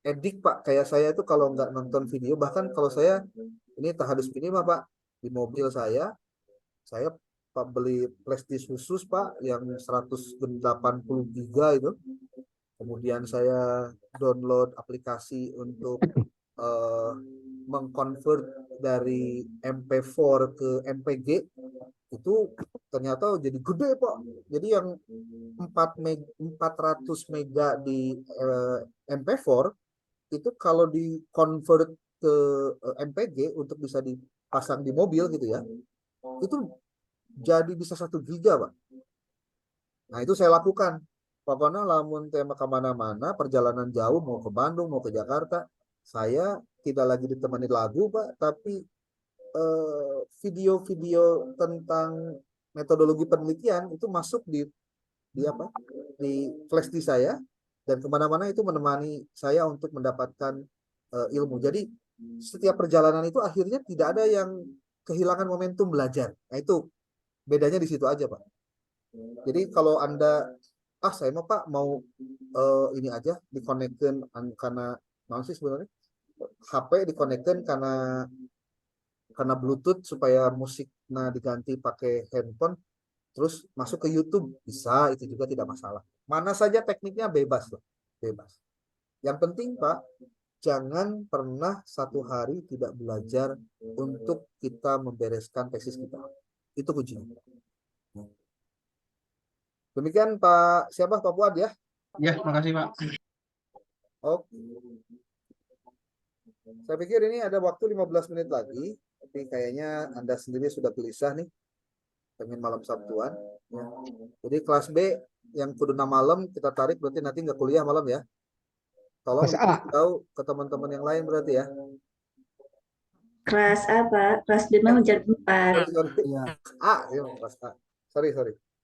edik, Pak. Kayak saya itu kalau nggak nonton video, bahkan kalau saya, ini tahadus minimal, Pak, di mobil saya Pak beli flash disk khusus, Pak, yang 180 giga itu. Kemudian saya download aplikasi untuk mengkonvert dari MP4 ke MPG. Itu ternyata jadi gede, Pak. Jadi yang 400 mega di MP4 itu kalau di convert ke MPG untuk bisa dipasang di mobil gitu ya, itu jadi bisa 1 giga, Pak. Nah, itu saya lakukan. Pokoknya lamun tema kemana-mana, perjalanan jauh, mau ke Bandung, mau ke Jakarta, saya tidak lagi ditemani lagu, Pak, tapi video-video tentang metodologi penelitian itu masuk di flash disk saya, dan kemana-mana itu menemani saya untuk mendapatkan ilmu. Jadi setiap perjalanan itu akhirnya tidak ada yang kehilangan momentum belajar. Nah, itu bedanya di situ aja, Pak. Jadi kalau Anda saya mau, Pak, mau ini aja dikonekkan karena sih sebenarnya HP dikonekkan karena Bluetooth supaya musiknya diganti pakai handphone, terus masuk ke YouTube bisa, itu juga tidak masalah. Mana saja tekniknya bebas loh, bebas. Yang penting, Pak, jangan pernah satu hari tidak belajar untuk kita membereskan tesis kita. Itu kuncinya. Demikian Pak Fuad ya? Ya, makasih Pak. Oke. Saya pikir ini ada waktu 15 menit lagi, tapi kayaknya Anda sendiri sudah gelisah nih, pengen malam Sabtuan. Ya. Jadi kelas B yang kudu malam kita tarik, berarti nanti nggak kuliah malam ya. Tolong tahu ke teman-teman yang lain berarti ya. Kelas A, Pak. Kelas B mau jam 4. Kelas A. Sorry.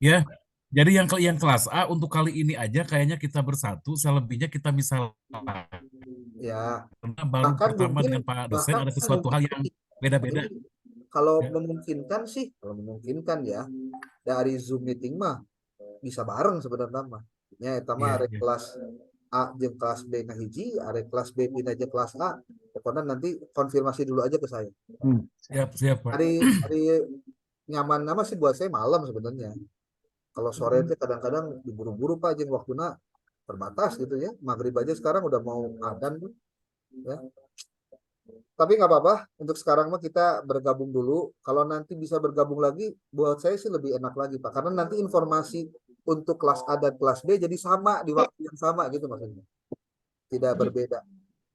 Ya, jadi yang kelas A untuk kali ini aja kayaknya kita bersatu, selebihnya kita misal. Ya. Karena baru pertama dengan Pak dosen ada sesuatu hal yang beda-beda. Kalau memungkinkan sih, ya, dari Zoom meeting mah bisa bareng sebenarnya mah. Ya, pertama ada kelas A jeung kelas B ngahiji, ada kelas B pindah aja kelas A. Pokoknya nanti konfirmasi dulu aja ke saya. Siap, Pak. Hari nyaman nama sih buat saya malam sebenarnya. Kalau sore itu kadang-kadang diburu-buru, Pak, jeung waktunya terbatas gitu ya. Maghrib aja sekarang udah mau adzan tuh. Ya. Tapi nggak apa-apa, untuk sekarang mah kita bergabung dulu. Kalau nanti bisa bergabung lagi, buat saya sih lebih enak lagi, Pak. Karena nanti informasi untuk kelas A dan kelas B jadi sama di waktu yang sama gitu maksudnya. Tidak berbeda.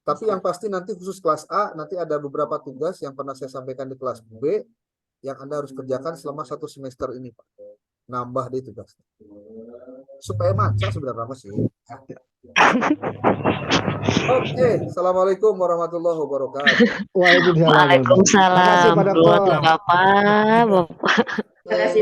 Tapi yang pasti nanti khusus kelas A, nanti ada beberapa tugas yang pernah saya sampaikan di kelas B yang Anda harus kerjakan selama 1 semester ini, Pak. Nambah deh tugas. Supaya maca sebenarnya sih. Oke, assalamualaikum warahmatullahi wabarakatuh. Waalaikumsalam. Waalaikumsalam. Makasih Pak Dokter. Bapak. Terima kasih.